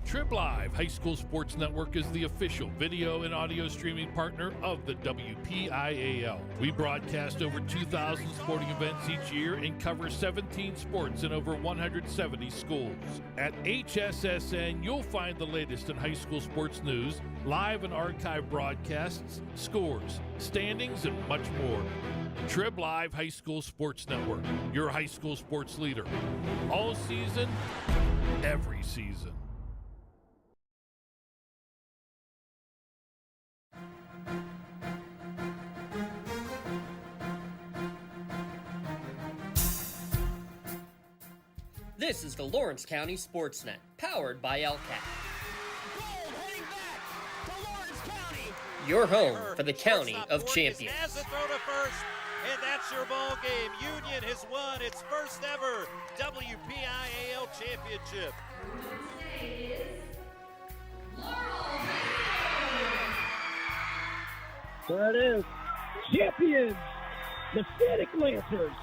Trib Live High School Sports Network is the official video and audio streaming partner of the WPIAL. We broadcast over 2,000 sporting events each year and cover 17 sports in over 170 schools. At HSSN, you'll find the latest in high school sports news, live and archive broadcasts, scores, standings, and much more. Trib Live High School Sports Network, your high school sports leader. All season, every season. This is the Lawrence County SportsNet, powered by LCAT. Your home for the County of Champions. Has a throw to first, and that's your ball game. Union has won its first ever WPIAL championship. There it is. Champions, the Static Lancers.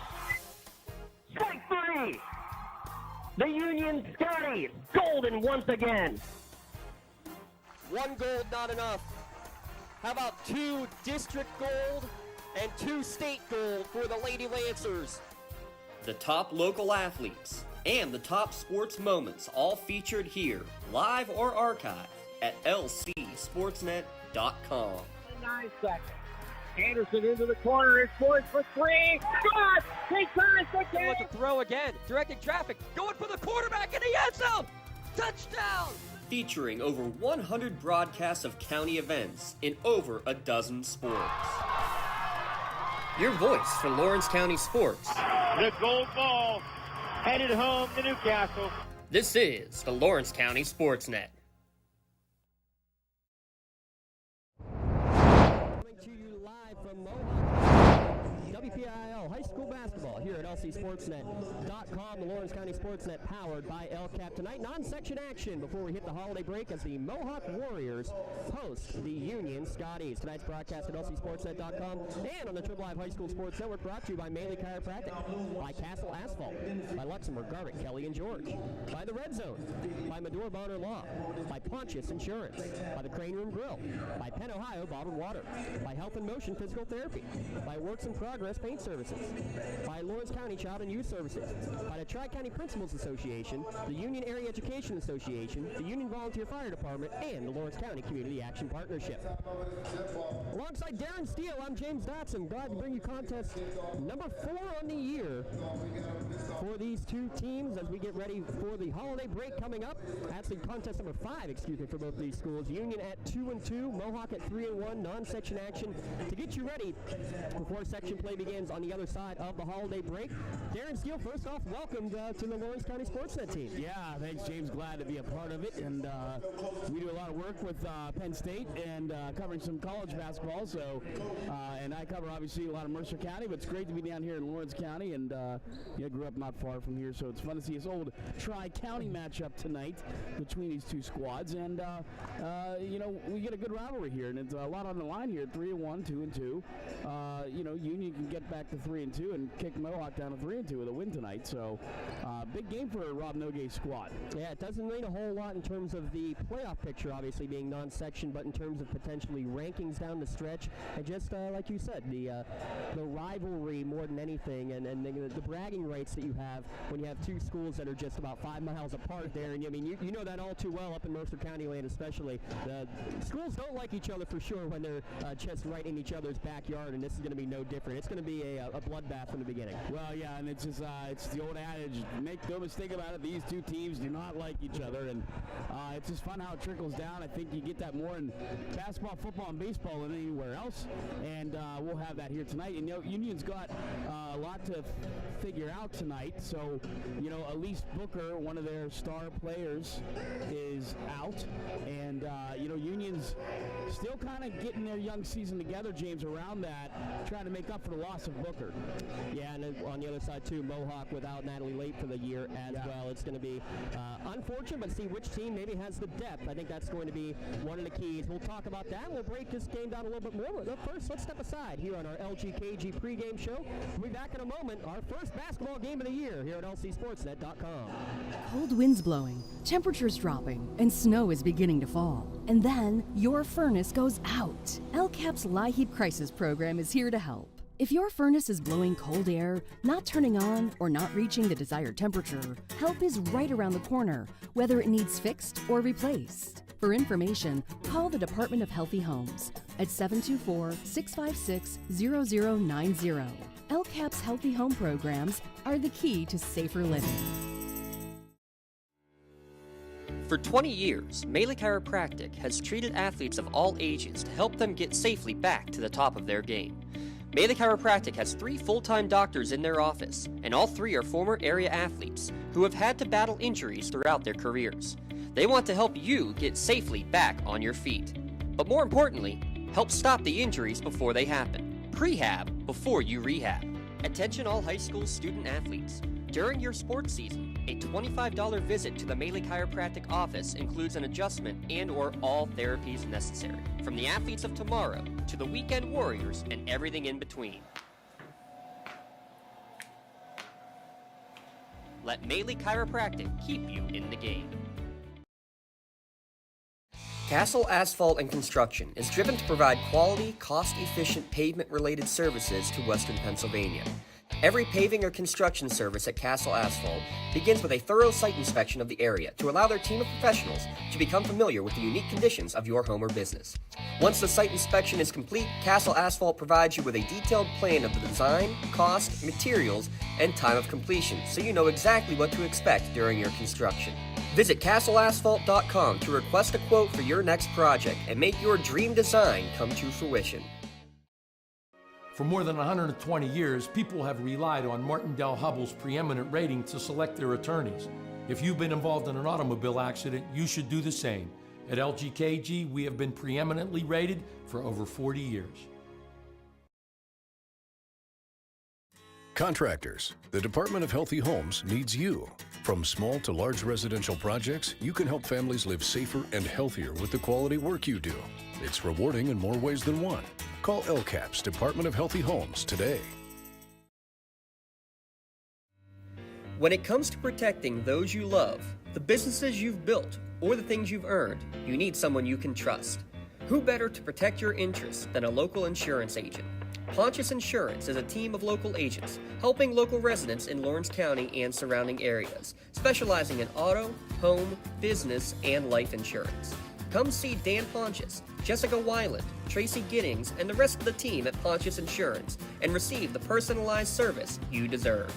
Strike three. The Union Scotties, golden once again. One gold, not enough. How about 2 district gold and 2 state gold for the Lady Lancers? The top local athletes and the top sports moments all featured here, live or archived at lcsportsnet.com. 9 seconds. Anderson into the corner, it's Ford for 3. Shot! Take time, quick Look to throw again, directing traffic, going for the quarterback in the end zone! Touchdown! Featuring over 100 broadcasts of county events in over a dozen sports. Your voice for Lawrence County sports. The gold ball headed home to Newcastle. This is the Lawrence County SportsNet. Coming to you live from Mohawk, WPIAL High School Basketball here at lcsportsnet.com. The Lawrence County SportsNet powered by LCAP. Tonight, non-section action before we hit the holiday break as the Mohawk Warriors host the Union Scotties. Tonight's broadcast at lcsportsnet.com and on the Trib Live High School Sports Network, brought to you by Maley Chiropractic, by Castle Asphalt, by Luxembourg, Garvin, Kelly and George, by the Red Zone, by Medora Bonner Law, by Pontius Insurance, by the Crane Room Grill, by Penn Ohio Bottled Water, by Health in Motion Physical Therapy, by Works in Progress Paint Services, by Lawrence County Child and Youth Services, by the Tri-County Principals Association, the Union Area Education Association, the Union Volunteer Fire Department, and the Lawrence County Community Action Partnership. Alongside Darren Steele, I'm James Dotson. Glad to bring you contest number 4 on the year for these two teams as we get ready for the holiday break coming up. Actually, contest number 5, for both of these schools. Union at 2-2, Mohawk at 3-1, non-section action to get you ready before section play begins on the other side of the holiday break. Darren Steele, first off, welcome to the Lawrence County SportsNet team. Yeah, thanks, James. Glad to be a part of it. And we do a lot of work with Penn State and covering some college basketball. So, and I cover obviously a lot of Mercer County, but it's great to be down here in Lawrence County. And I grew up not far from here, so it's fun to see this old Tri-County matchup tonight between these two squads. And we get a good rivalry here, and it's a lot on the line here. 3-1, 2-2. Union can get back to 3-2 and kick Mohawk down to 3-2 with a win tonight. So, big game for Rob Nogay's squad. Yeah, it doesn't mean a whole lot in terms of the playoff picture, obviously being non-section, but in terms of potentially rankings down the stretch, and just like you said, the rivalry more than anything, and the bragging rights that you have when you have two schools that are just about 5 miles apart there. And you know that all too well up in Mercer County land, especially. The schools don't like each other for sure when they're just right in each other's backyard, and this is going to be no different. It's going to be a bloodbath from the beginning. Well, yeah, and it's just it's the old adage, make no mistake about it, these two teams do not like each other, and it's just fun how it trickles down. I think you get that more in basketball, football, and baseball than anywhere else, and we'll have that here tonight. And Union's got a lot to figure out tonight, so Elise Booker, one of their star players, is out, and Union's still kind of getting their young season together, James, around that, trying to make up for the loss of Booker. Yeah, and then on the other side too, Mohawk without Natalie Late for the year as well. It's going to be unfortunate, but see which team maybe has the depth. I think that's going to be one of the keys. We'll talk about that. We'll break this game down a little bit more. But first, let's step aside here on our LGKG pregame show. We'll be back back in a moment. Our first basketball game of the year here at lcsportsnet.com. Cold winds blowing, temperatures dropping, and snow is beginning to fall. And then your furnace goes out. LCAP's LIHEAP Crisis Program is here to help. If your furnace is blowing cold air, not turning on, or not reaching the desired temperature, help is right around the corner, whether it needs fixed or replaced. For information, call the Department of Healthy Homes at 724-656-0090. LCAP's Healthy Home programs are the key to safer living. For 20 years, Melee Chiropractic has treated athletes of all ages to help them get safely back to the top of their game. Melee Chiropractic has 3 full-time doctors in their office, and all 3 are former area athletes who have had to battle injuries throughout their careers. They want to help you get safely back on your feet. But more importantly, help stop the injuries before they happen. Prehab before you rehab. Attention all high school student athletes. During your sports season, a $25 visit to the Melee Chiropractic office includes an adjustment and/or all therapies necessary, from the athletes of tomorrow to the weekend warriors and everything in between. Let Melee Chiropractic keep you in the game. Castle Asphalt and Construction is driven to provide quality, cost-efficient pavement-related services to Western Pennsylvania. Every paving or construction service at Castle Asphalt begins with a thorough site inspection of the area to allow their team of professionals to become familiar with the unique conditions of your home or business. Once the site inspection is complete, Castle Asphalt provides you with a detailed plan of the design, cost, materials, and time of completion, so you know exactly what to expect during your construction. Visit castleasphalt.com to request a quote for your next project and make your dream design come to fruition. For more than 120 years, people have relied on Martindale Hubbell's preeminent rating to select their attorneys. If you've been involved in an automobile accident, you should do the same. At LGKG, we have been preeminently rated for over 40 years. Contractors, the Department of Healthy Homes needs you. From small to large residential projects, you can help families live safer and healthier with the quality work you do. It's rewarding in more ways than one. Call LCAP's Department of Healthy Homes today. When it comes to protecting those you love, the businesses you've built, or the things you've earned, you need someone you can trust. Who better to protect your interests than a local insurance agent? Pontius Insurance is a team of local agents helping local residents in Lawrence County and surrounding areas, specializing in auto, home, business, and life insurance. Come see Dan Pontius, Jessica Weiland, Tracy Giddings, and the rest of the team at Pontius Insurance and receive the personalized service you deserve.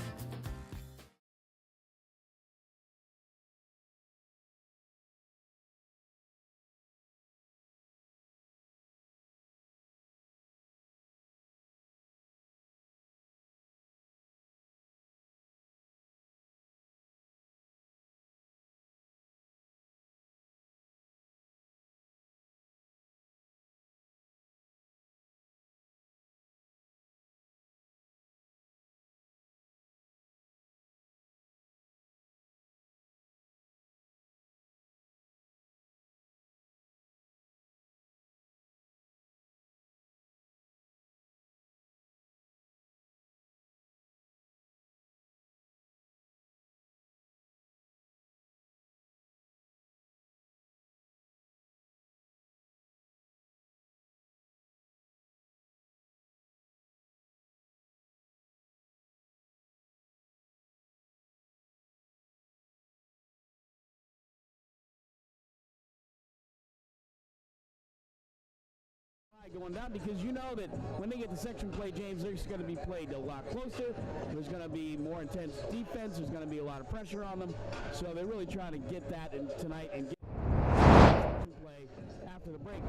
Going down because you know that when they get to section play, James, they're just going to be played a lot closer. There's going to be more intense defense. There's going to be a lot of pressure on them. So they're really trying to get that in tonight and get section play after the break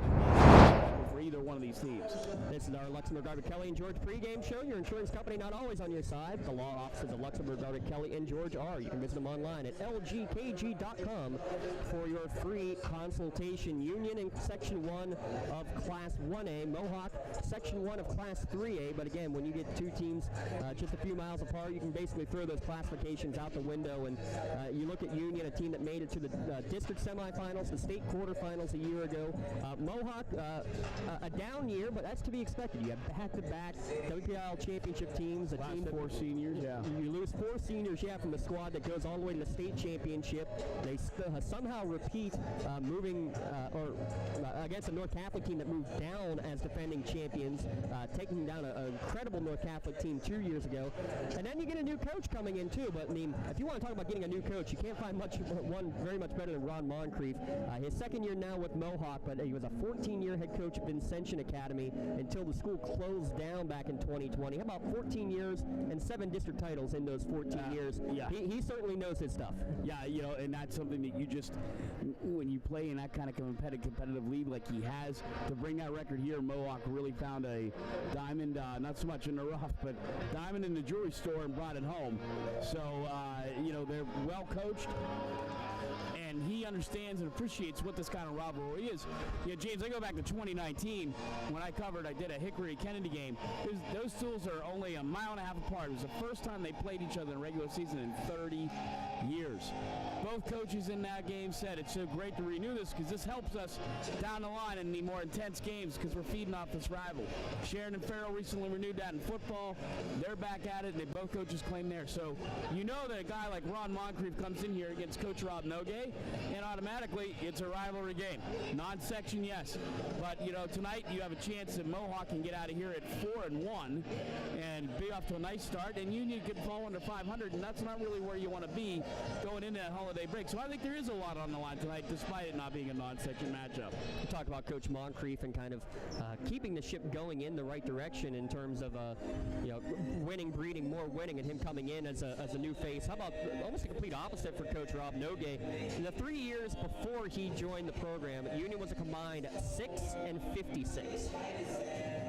for either one of these teams. This is our Luxembourg, Garbett, Kelly, and George pregame show. Your insurance company not always on your side. The law offices of Luxembourg, Garbett, Kelly, and George are. You can visit them online at lgkg.com for your free consultation. Union in Section 1 of Class 1A, Mohawk Section 1 of Class 3A. But again, when you get two teams just a few miles apart, you can basically throw those classifications out the window. And you look at Union, a team that made it to the district semifinals, the state quarterfinals a year ago. Mohawk, a down year, but that's to be expected. You have back-to-back WPIAL championship teams. Four seniors, yeah. You lose 4 seniors, from the squad that goes all the way to the state championship. They somehow repeat moving against a North Catholic team that moved down as defending champions, taking down an incredible North Catholic team 2 years ago. And then you get a new coach coming in too. But I mean, if you want to talk about getting a new coach, you can't find one very much better than Ron Moncrief. His second year now with Mohawk, but he was a 14-year head coach at Vincentian Academy until the school closed down back in 2020. How about 14 years and 7 district titles in those 14 years? Yeah. He certainly knows his stuff. Yeah, and that's something that you just, when you play in that kind of competitive league like he has, to bring that record here, Mohawk really found a diamond, not so much in the rough, but diamond in the jewelry store and brought it home. So, they're well coached. And he understands and appreciates what this kind of rivalry is. James, I go back to 2019 when I did a Hickory-Kennedy game. Those schools are only a mile and a half apart. It was the first time they played each other in regular season in 30 years. Both coaches in that game said it's so great to renew this because this helps us down the line in the more intense games because we're feeding off this rival. Sharon and Farrell recently renewed that in football. They're back at it, and both coaches claim there. So that a guy like Ron Moncrief comes in here against Coach Rob Nogay, and automatically it's a rivalry game. Non-section, yes. But, tonight you have a chance that Mohawk can get out of here at 4-1 and be off to a nice start, and Union could fall under 500, and that's not really where you want to be going into that holiday break. So I think there is a lot on the line tonight, despite it not being a non-section matchup. We talk about Coach Moncrief and kind of keeping the ship going in the right direction in terms of, winning, breeding more winning, and him coming in as a new face. How about almost the complete opposite for Coach Rob Nogay? In the 3 years before he joined the program, Union was a combined 6-56.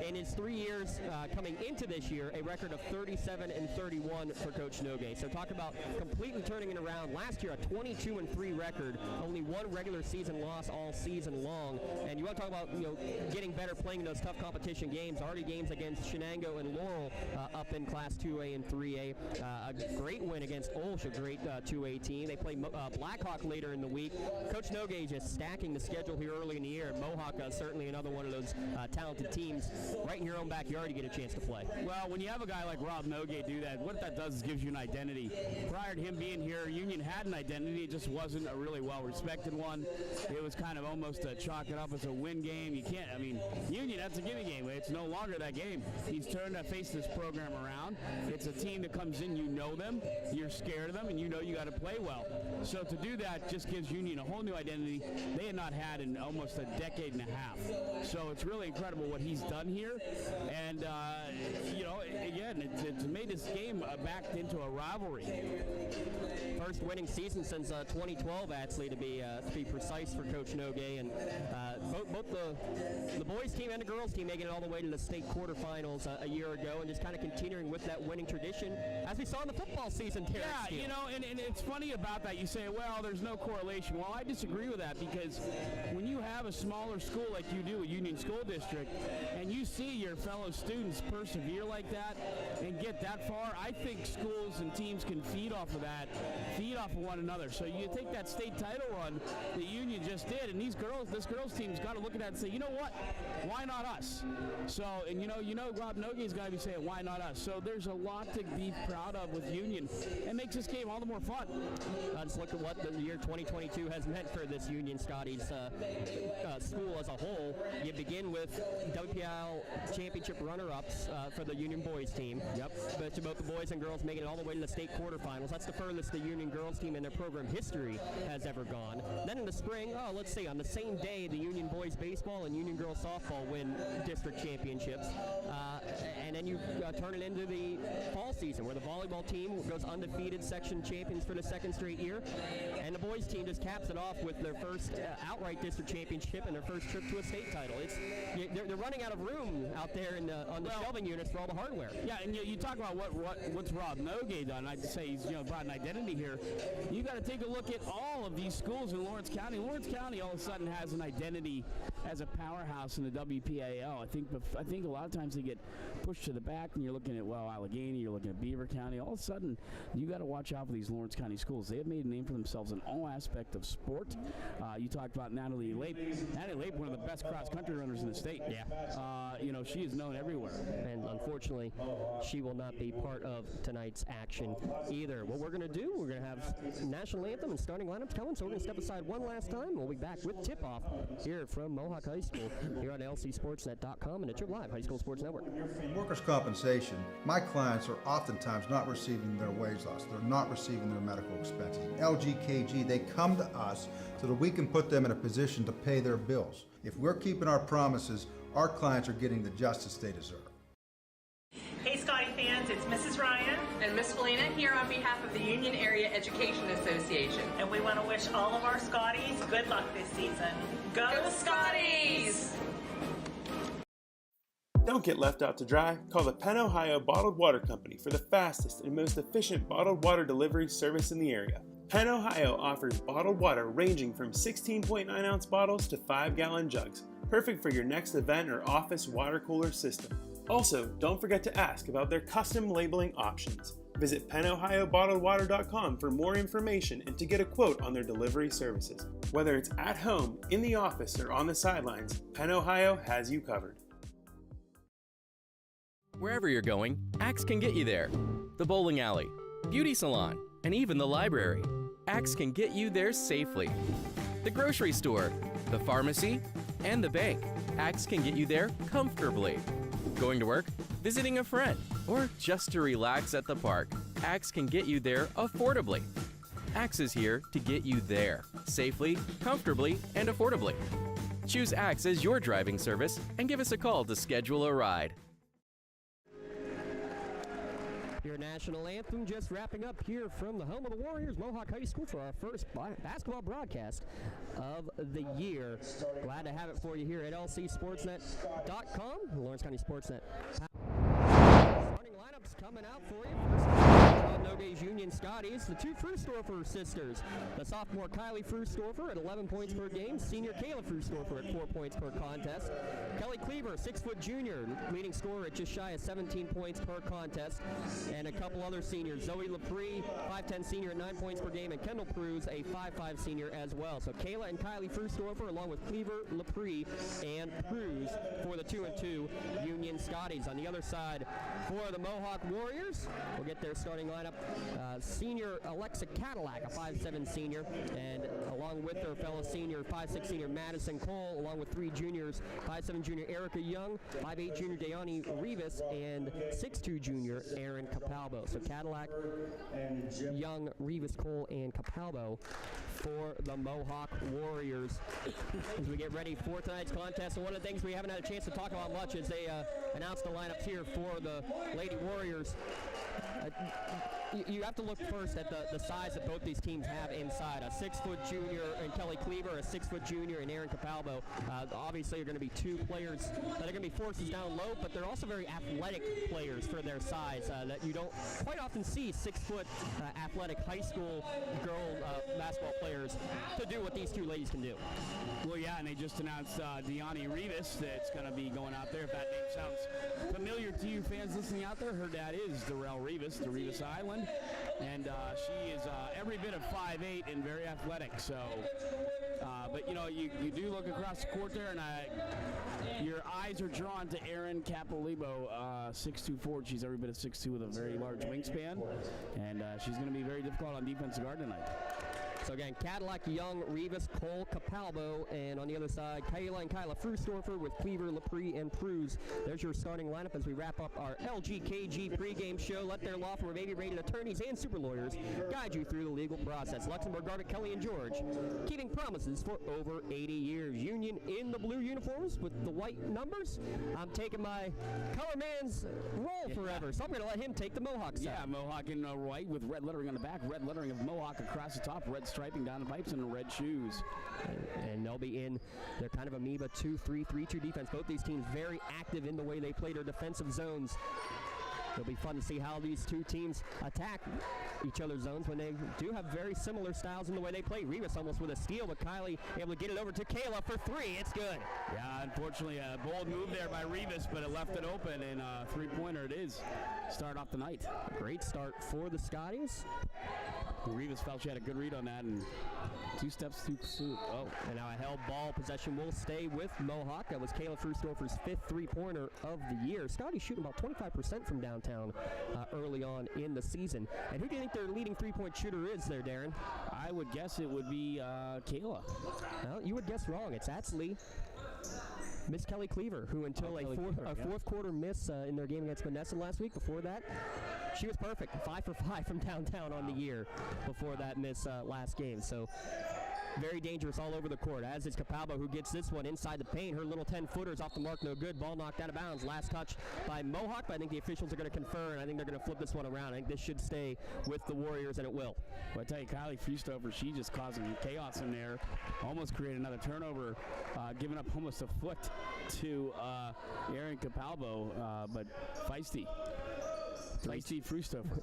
In his 3 years coming into this year, a record of 37-31 for Coach Nogay. So talk about completely turning it around. Last year, a 22-3 record, only 1 regular season loss all season long. And you want to talk about getting better, playing in those tough competition games. Already games against Shenango and Laurel up in Class 2A and 3A. A great win against Olsh, a great 2A team. They play Blackhawk later in the week. Coach Nogay just stacking the schedule here early in the year. Mohawk certainly another one of those talented teams. Right in your own backyard, you get a chance to play. Well, when you have a guy like Rob Nogay do that, what that does is gives you an identity. Prior to him being here, Union had an identity. It just wasn't a really well-respected one. It was kind of almost to chalk it up as a win game. You can't, Union, that's a gimme game. It's no longer that game. He's turned to face this program around. It's a team that comes in, you know them, you're scared of them, and you know you got to play well. So to do that just gives Union a whole new identity they had not had in almost a decade and a half. So it's really incredible what he's done here. And, again, it's made this game backed into a rivalry. First winning season since 2012, actually, to be precise for Coach Nogay. And both the boys team and the girls team making it all the way to the state quarterfinals a year ago, and just kind of continuing with that winning tradition, as we saw in the football season. Yeah, and it's funny about that. You say, well, there's no correlation. Well, I disagree with that because when you have a smaller school like you do, a Union School District, and you see your fellow students persevere like that and get that far, I think schools and teams can feed off of that, feed off of one another. So you take that state title run that Union just did, and this girls team's got to look at that and say, you know what, why not us? So, and Rob Nogay's got to be saying, why not us? So there's a lot to be proud of with Union. It makes this game all the more fun. Let's look at what the year 2022 has meant for this Union Scotties school as a whole. You begin with WPIAL championship runner-ups for the Union boys team. Yep. But both the boys and girls making it all the way to the state quarterfinals. That's the furthest the Union girls team in their program history has ever gone. Then in the spring, let's see, on the same day, the Union boys baseball and Union girls softball win district championships. And then you turn it into the fall season where the volleyball team goes undefeated section champions for the second straight year. And the boys team just caps it off with their first outright district championship and their first trip to a state title. They're running out of room out there on the shelving units for all the hardware. Yeah, and you talk about what's Rob Nogay done. I'd say he's brought an identity here. You got to take a look at all of these schools in Lawrence County. Lawrence County all of a sudden has an identity as a powerhouse in the WPIAL. I think a lot of times they get pushed to the back, and you're looking at Allegheny, you're looking in Beaver County. All of a sudden, you got to watch out for these Lawrence County schools. They have made a name for themselves in all aspects of sport. You talked about Natalie Lape. Natalie Lape, one of the best cross-country runners in the state. Yeah. She is known everywhere. And unfortunately, she will not be part of tonight's action either. What we're going to do, we're going to have national anthem and starting lineups coming, so we're going to step aside one last time. We'll be back with tip-off here from Mohawk High School here on lcsportsnet.com and at your live high school sports network. In workers' compensation, my clients are oftentimes not receiving their wage loss. They're not receiving their medical expenses. LGKG, they come to us so that we can put them in a position to pay their bills. If we're keeping our promises, our clients are getting the justice they deserve. Hey Scotty fans, it's Mrs. Ryan and Miss Felina here on behalf of the Union Area Education Association. And we want to wish all of our Scotties good luck this season. Go Scotties! Don't get left out to dry. Call the Penn Ohio Bottled Water Company for the fastest and most efficient bottled water delivery service in the area. Penn Ohio offers bottled water ranging from 16.9-ounce bottles to 5-gallon jugs, perfect for your next event or office water cooler system. Also, don't forget to ask about their custom labeling options. Visit PennOhioBottledWater.com for more information and to get a quote on their delivery services. Whether it's at home, in the office, or on the sidelines, Penn Ohio has you covered. Wherever you're going, Axe can get you there. The bowling alley, beauty salon, and even the library. Axe can get you there safely. The grocery store, the pharmacy, and the bank. Axe can get you there comfortably. Going to work, visiting a friend, or just to relax at the park. Axe can get you there affordably. Axe is here to get you there safely, comfortably, and affordably. Choose Axe as your driving service and give us a call to schedule a ride. Your national anthem just wrapping up here from the home of the Warriors, Mohawk High School, for our first basketball broadcast of the year. Glad to have it for you here at lcsportsnet.com, Lawrence County SportsNet. Starting lineups coming out for you. First, Nogays Union Scotties, the two Frustorfer sisters. The sophomore Kylie Frustorfer at 11 points per game, senior Kayla Frustorfer at 4 points per contest. Kelly Cleaver, 6-foot junior, leading scorer at just shy of 17 points per contest. And a couple other seniors, Zoe Lepre, 5'10 senior at 9 points per game, and Kendall Pruz, a 5'5 senior as well. So Kayla and Kylie Frustorfer, along with Cleaver, Lepre, and Pruz for the 2-2 Union Scotties. On the other side, for the Mohawk Warriors, we'll get their starting lineup. Senior Alexa Cadillac, a 5'7 senior, and along with their fellow senior, 5'6 senior Madison Cole, along with 3 juniors, 5'7 junior Erica Young, 5'8 junior Dayani Rivas, and 6'2 junior Aaron Capalbo. So Cadillac, Young, Rivas, Cole, and Capalbo for the Mohawk Warriors as we get ready for tonight's contest. And one of the things we haven't had a chance to talk about much is they announced the lineups here for the Lady Warriors. You have to look first at the size that both these teams have inside. A 6-foot junior in Kelly Cleaver, a 6-foot junior in Aaron Capalbo. Obviously, are going to be two players that are going to be forces down low, but they're also very athletic players for their size that you don't quite often see 6-foot athletic high school girl basketball players to do what these two ladies can do. Well, yeah, and they just announced Dayani Rivas that's going to be going out there. If that name sounds familiar to you fans listening out there, her dad is Darrell Rivas, the Rivas Island, and she is every bit of 5'8" and very athletic. So, but you know, you do look across the court there, and your eyes are drawn to Erin Capalibo, 6'2" forward. She's every bit of 6'2" with a very large wingspan, and she's going to be very difficult on defensive guard tonight. So again, Cadillac, Young, Rivas, Cole, Capalbo, and on the other side, Kayla and Kyla Frustorfer with Cleaver, Lepre, and Pruz. There's your starting lineup as we wrap up our LGKG pregame show. Let their law firm of rated attorneys and super lawyers guide you through the legal process. Luxembourg, Garbutt, Kelly, and George, keeping promises for over 80 years. Union in the blue uniforms with the white numbers. I'm taking my color man's role forever, so I'm going to let him take the Mohawk side. Yeah, Mohawk in white with red lettering on the back, red lettering of Mohawk across the top, red striping down the pipes, and red shoes. And they'll be in their kind of amoeba 2-3-3-2 defense. Both these teams very active in the way they play their defensive zones. It'll be fun to see how these two teams attack each other's zones when they do have very similar styles in the way they play. Rivas almost with a steal, but Kylie able to get it over to Kayla for three. It's good. Yeah, unfortunately, a bold move there by Rivas, but it left it open, and a three-pointer it is. Start off the night. Great start for the Scotties. Rivas felt she had a good read on that, and 2 steps to pursuit. Oh, and now a held ball possession will stay with Mohawk. That was Kayla Frusdorfer's 5th three-pointer of the year. Scotties shooting about 25% from downtown early on in the season. And who do you think their leading three-point shooter is there, Darren? I would guess it would be Kayla. Well, you would guess wrong. It's actually Miss Kelly Cleaver, who until a fourth quarter miss in their game against Menneson last week, before that, she was perfect. 5 for 5 from downtown on the year before that miss last game. So very dangerous all over the court, as is Capalbo, who gets this one inside the paint. Her little 10-footers off the mark, no good. Ball knocked out of bounds. Last touch by Mohawk, but I think the officials are going to confer, and I think they're going to flip this one around. I think this should stay with the Warriors, and it will. Well, I tell you, Kylie Frusdorfer, she just causing chaos in there. Almost created another turnover, giving up almost a foot to Erin Capalbo, but feisty Frusdorfer.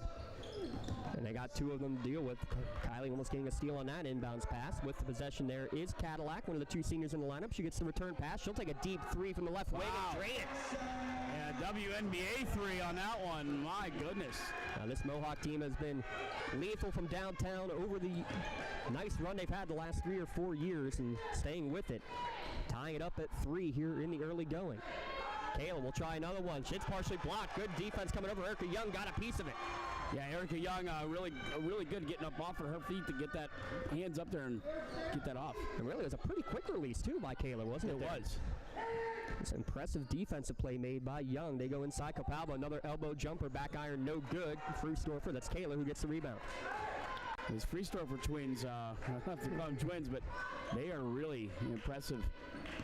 And they got 2 of them to deal with. Kylie almost getting a steal on that inbounds pass. With the possession there is Cadillac, one of the 2 seniors in the lineup. She gets the return pass. She'll take a deep 3 from the left wing and drain it. Yeah, WNBA 3 on that one. My goodness. Now this Mohawk team has been lethal from downtown over the nice run they've had the last 3 or 4 years and staying with it. Tying it up at 3 here in the early going. Kayla will try another one. It's partially blocked. Good defense coming over. Erica Young got a piece of it. Yeah, Erica Young really good getting up off of her feet to get that hands up there and get that off. And really, it was a pretty quick release, too, by Kayla, wasn't it? It was. It's an impressive defensive play made by Young. They go inside. Capalbo, another elbow jumper, back iron, no good. Frusdorfer, that's Kayla who gets the rebound. These Frusdorfer twins, I don't have to call them twins, but they are really impressive.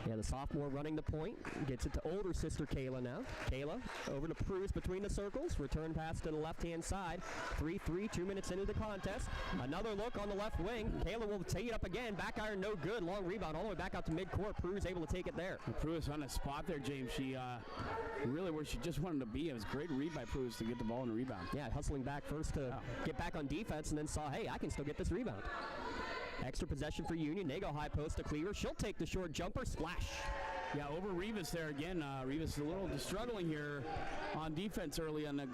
Yeah, the sophomore running the point. Gets it to older sister Kayla now. Kayla over to Pruz between the circles. Return pass to the left-hand side. 3-3, 2 minutes into the contest. Another look on the left wing. Kayla will tee it up again. Back iron, no good. Long rebound all the way back out to midcourt. Pruz able to take it there. Pruz on a spot there, James. She really where she just wanted to be. It was a great read by Pruz to get the ball in the rebound. Yeah, hustling back first to get back on defense and then saw, hey, I can still get this rebound. Extra possession for Union. They go high post to Cleaver. She'll take the short jumper. Splash. Yeah, over Rivas there again. Rivas is a little struggling here on defense early on the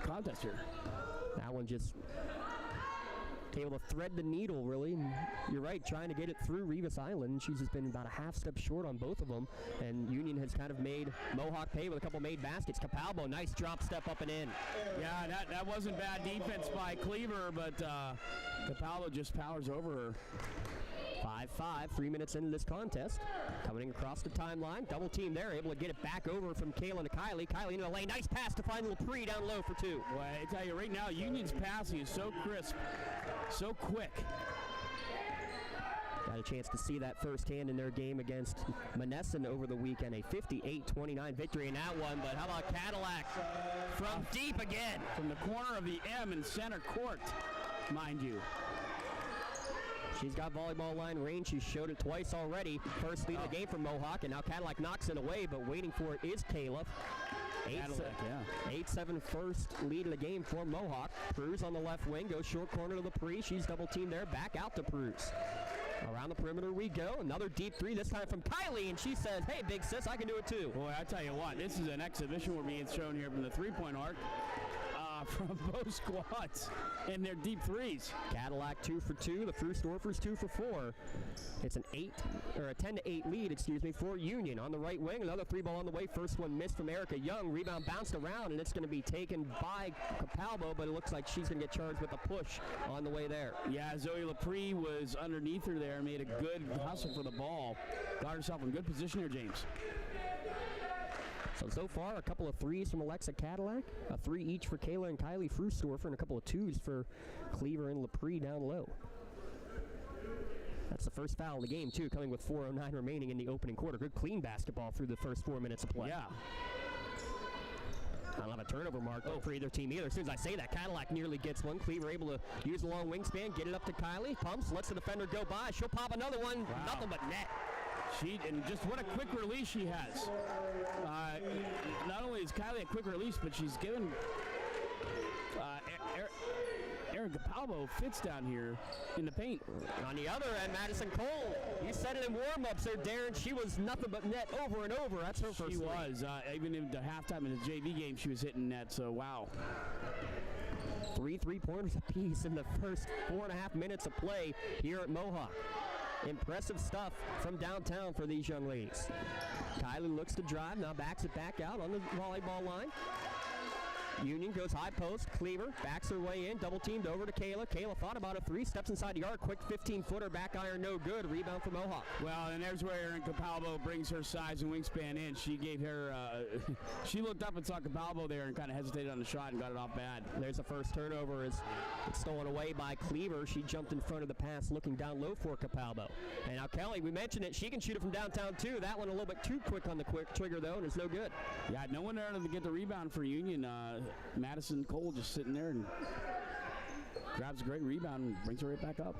contest here. That one just able to thread the needle, really. And you're right, trying to get it through Rivas Island. She's just been about a half step short on both of them. And Union has kind of made Mohawk pay with a couple made baskets. Capalbo, nice drop step up and in. Yeah, that wasn't bad defense by Cleaver, but Capalbo just powers over her. 5-5, 3 minutes into this contest. Coming across the timeline. Double team there, able to get it back over from Kayla to Kylie. Kylie into the lane. Nice pass to find Lepre down low for 2. Well, I tell you right now, Union's passing is so crisp, so quick. Got a chance to see that firsthand in their game against Menneson over the weekend. A 58-29 victory in that one. But how about Cadillac from deep again? From the corner of the M in center court, mind you. She's got volleyball line range. She showed it twice already. First lead of the game for Mohawk, and now Cadillac knocks it away, but waiting for it is Kayla. 8-7 first lead of the game for Mohawk. Pruz on the left wing, goes short corner to Lepre. She's double teamed there, back out to Pruz. Around the perimeter we go. Another deep 3, this time from Kylie, and she says, hey, big sis, I can do it too. Boy, I tell you what, this is an exhibition we're being shown here from the three-point arc. From both squads and their deep threes. Cadillac 2 for 2. The Frusdorfers 2 for 4. It's an 10-8 lead, for Union. On the right wing, another 3-ball on the way. First one missed from Erica Young. Rebound bounced around, and it's going to be taken by Capalbo, but it looks like she's going to get charged with a push on the way there. Yeah, Zoe Lepre was underneath her there, made a good hustle for the ball. Got herself in good position here, James. So far, a couple of 3s from Alexa Cadillac, a 3 each for Kayla and Kylie Frusdorfer, and a couple of 2s for Cleaver and Lepre down low. That's the first foul of the game, too, coming with 4:09 remaining in the opening quarter. Good clean basketball through the first 4 minutes of play. Yeah. I don't have a turnover mark for either team either. As soon as I say that, Cadillac nearly gets one. Cleaver able to use the long wingspan, get it up to Kylie. Pumps, lets the defender go by. She'll pop another one. Wow. Nothing but net. And just what a quick release she has. Not only is Kylie a quick release, but she's given Erin Capalbo fits down here in the paint. On the other end, Madison Cole. You said it in warm-ups there, Darren. She was nothing but net over and over. That's her first. She was. Even in the halftime in the JV game, she was hitting net. So wow. 3 3-pointers apiece in the first 4.5 minutes of play here at Mohawk. Impressive stuff from downtown for these young ladies. Kylie looks to drive, now backs it back out on the volleyball line. Union goes high post. Cleaver backs her way in, double teamed over to Kayla. Kayla thought about a 3, steps inside the arc, quick 15-footer, back iron, no good. Rebound for Mohawk. Well, and there's where Erin Capalbo brings her size and wingspan in. She gave her, she looked up and saw Capalbo there and kind of hesitated on the shot and got it off bad. There's the first turnover as it's stolen away by Cleaver. She jumped in front of the pass, looking down low for Capalbo. And now Kelly, we mentioned it, she can shoot it from downtown too. That one a little bit too quick on the quick trigger though, and it's no good. Yeah, no one there to get the rebound for Union. Madison Cole just sitting there and grabs a great rebound and brings her right back up.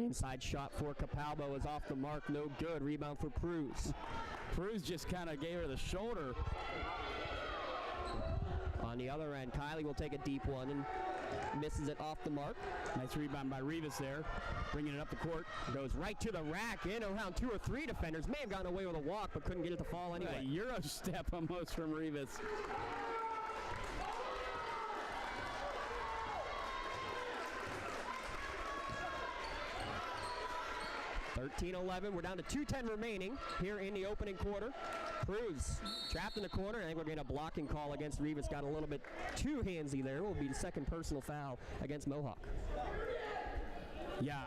Inside shot for Capalbo is off the mark, no good. Rebound for Pruz. Pruz just kind of gave her the shoulder. On the other end, Kylie will take a deep one and misses it off the mark. Nice rebound by Rivas there, bringing it up the court. Goes right to the rack, in around 2 or 3 defenders. May have gotten away with a walk, but couldn't get it to fall anyway. A Euro step almost from Rivas. 13-11, we're down to 2:10 remaining here in the opening quarter. Cruz trapped in the corner. I think we're getting a blocking call against Rivas. Got a little bit too handsy there. Will be the second personal foul against Mohawk. Yeah,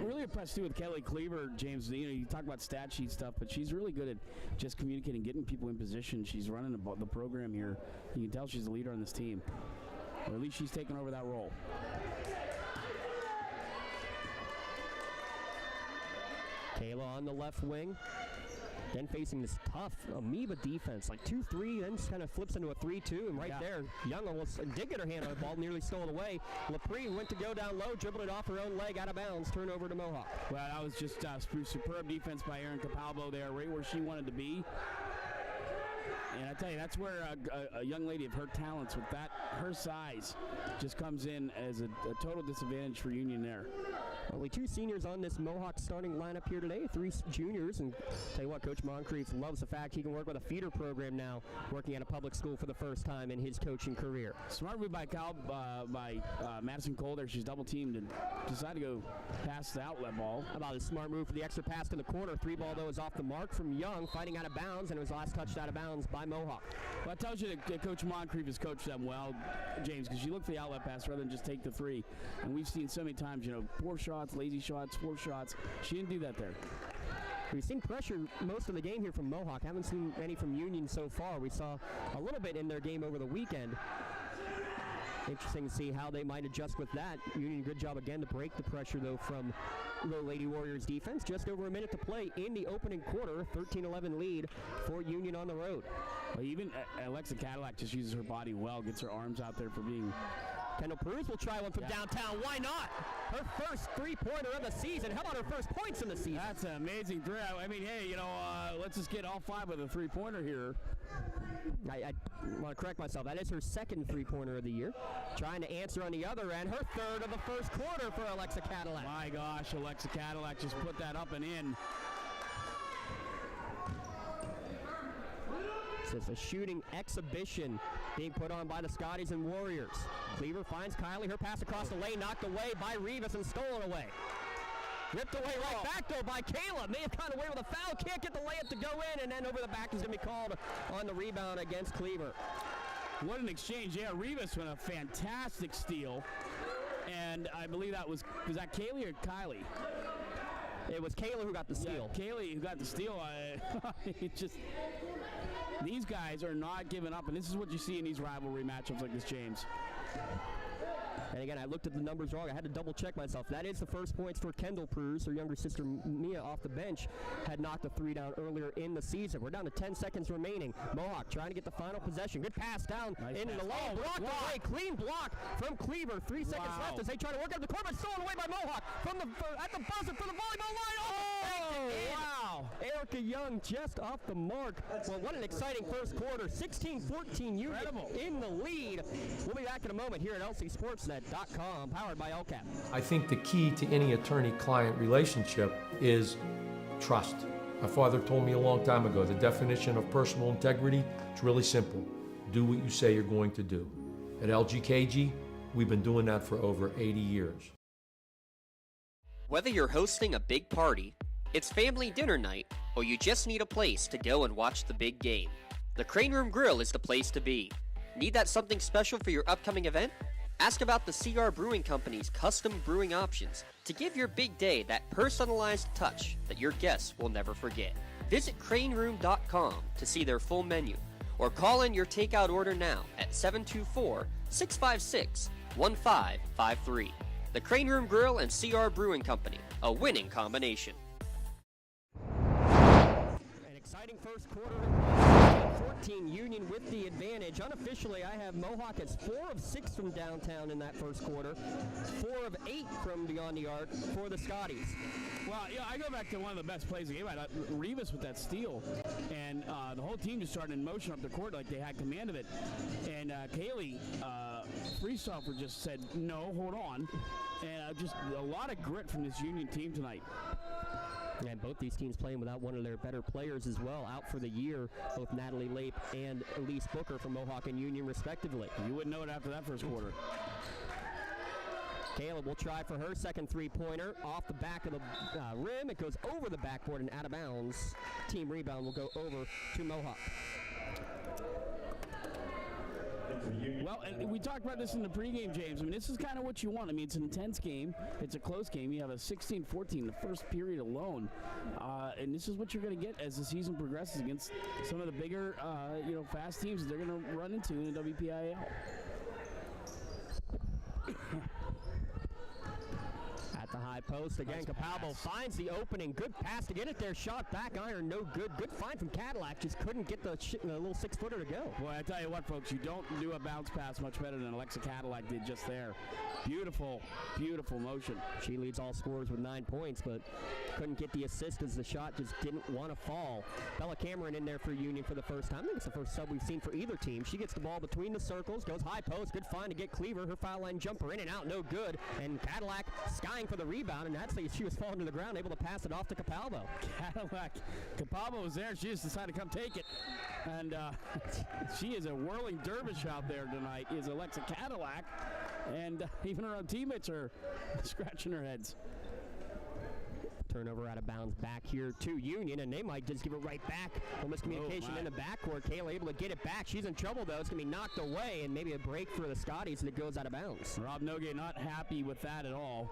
really impressed too with Kelly Cleaver, James. You know, you talk about stat sheet stuff, but she's really good at just communicating, getting people in position. She's running the program here. You can tell she's the leader on this team, or at least she's taking over that role. Kayla on the left wing. Then facing this tough amoeba defense, like 2-3, then just kind of flips into a 3-2, and there, Young almost did get her hand on the ball, nearly stolen away. Lepre went to go down low, dribbled it off her own leg, out of bounds, turnover to Mohawk. Well, that was just superb defense by Erin Capalbo there, right where she wanted to be. And I tell you, that's where a young lady of her talents, with her size, just comes in as a total disadvantage for Union there. Only 2 seniors on this Mohawk starting lineup here today, 3 juniors, and tell you what, Coach Moncrief loves the fact he can work with a feeder program now, working at a public school for the first time in his coaching career. Smart move by Madison Cole there. She's double teamed and decided to go pass the outlet ball. How about a smart move for the extra pass to the corner? 3 ball though is off the mark from Young, fighting out of bounds, and it was last touched out of bounds by Mohawk. Well, that tells you that Coach Moncrief has coached them well, James, because you look for the outlet pass rather than just take the 3. And we've seen so many times, poor shots, lazy shots, 4 shots. She didn't do that there. We've seen pressure most of the game here from Mohawk. Haven't seen any from Union so far. We saw a little bit in their game over the weekend. Interesting to see how they might adjust with that. Union, good job again to break the pressure, though, from the Lady Warriors defense. Just over a minute to play in the opening quarter. 13-11 lead for Union on the road. Well, even Alexa Cadillac just uses her body well, gets her arms out there for being... Kendall Pruz will try one from downtown. Why not? Her first 3-pointer of the season. How about her first points in the season? That's an amazing three. I mean, hey, let's just get all 5 with a 3-pointer here. I want to correct myself. That is her second 3-pointer of the year. Trying to answer on the other end. Her third of the first quarter for Alexa Cadillac. My gosh, Alexa Cadillac just put that up and in. It's a shooting exhibition being put on by the Scotties and Warriors. Cleaver finds Kylie. Her pass across the lane, knocked away by Rivas and stolen away. Ripped away right back, though, by Kayla. May have gotten away with a foul. Can't get the layup to go in, and then over the back is going to be called on the rebound against Cleaver. What an exchange. Yeah, Rivas with a fantastic steal. And I believe was that Kaylee or Kylie? It was Kayla who got the steal. Yeah, Kaylee who got the steal. These guys are not giving up, and this is what you see in these rivalry matchups like this, James. And again, I looked at the numbers wrong. I had to double check myself. That is the first points for Kendall Pruse. Her younger sister Mia off the bench had knocked a 3 down earlier in the season. We're down to 10 seconds remaining. Mohawk trying to get the final possession. Good pass down into the lane. Blocked away. Clean block from Cleaver. 3 seconds left as they try to work up the court, but stolen away by Mohawk at the buzzer for the volleyball line. Oh, wow. Erica Young just off the mark. Well, what an exciting first quarter. 16-14 Union in the lead. We'll be back in a moment here at LCSportsNet.com, powered by LCAP. I think the key to any attorney-client relationship is trust. My father told me a long time ago, the definition of personal integrity is really simple. Do what you say you're going to do. At LGKG, we've been doing that for over 80 years. Whether you're hosting a big party, it's family dinner night, or you just need a place to go and watch the big game, the Crane Room Grill is the place to be. Need that something special for your upcoming event? Ask about the CR Brewing Company's custom brewing options to give your big day that personalized touch that your guests will never forget. Visit craneroom.com to see their full menu, or call in your takeout order now at 724-656-1553. The Crane Room Grill and CR Brewing Company, a winning combination. An exciting first quarter. 14 Union with the advantage. Unofficially, I have Mohawk as 4 of 6 from downtown in that first quarter, 4 of 8 from beyond the arc for the Scotties. Well, yeah, I go back to one of the best plays of the game. I thought Rivas with that steal, and the whole team just started in motion up the court like they had command of it. And Kaylee Freestoffer just said, no, hold on. And just a lot of grit from this Union team tonight. And both these teams playing without one of their better players as well, out for the year, both Natalie Lape and Elise Booker from Mohawk and Union respectively. You wouldn't know it after that first quarter. Caleb will try for her second three-pointer off the back of the rim. It goes over the backboard and out of bounds. Team rebound will go over to Mohawk. Well, and we talked about this in the pregame, James. I mean, this is kind of what you want. I mean, it's an intense game. It's a close game. You have a 16-14 in the first period alone. And this is what you're going to get as the season progresses against some of the bigger, fast teams that they're going to run into in the WPIAL. At the high post again, nice Capalbo finds the opening. Good pass to get it there. Shot back iron, no good. Good find from Cadillac. Just couldn't get the little 6-footer to go. Boy, I tell you what, folks, you don't do a bounce pass much better than Alexa Cadillac did just there. Beautiful, beautiful motion. She leads all scorers with 9 points, but couldn't get the assist as the shot just didn't want to fall. Bella Cameron in there for Union for the first time. I think it's the first sub we've seen for either team. She gets the ball between the circles, goes high post. Good find to get Cleaver. Her foul line jumper in and out, no good. And Cadillac skying for the rebound, and actually she was falling to the ground, able to pass it off to Capalbo. Capalbo was there. She just decided to come take it. And she is a whirling dervish out there tonight, is Alexa Cadillac. And even her own teammates are scratching their heads. Turnover out of bounds back here to Union, and they might just give it right back. No miscommunication in the backcourt. Kayla able to get it back. She's in trouble, though. It's going to be knocked away, and maybe a break for the Scotties, and it goes out of bounds. Rob Nogue not happy with that at all.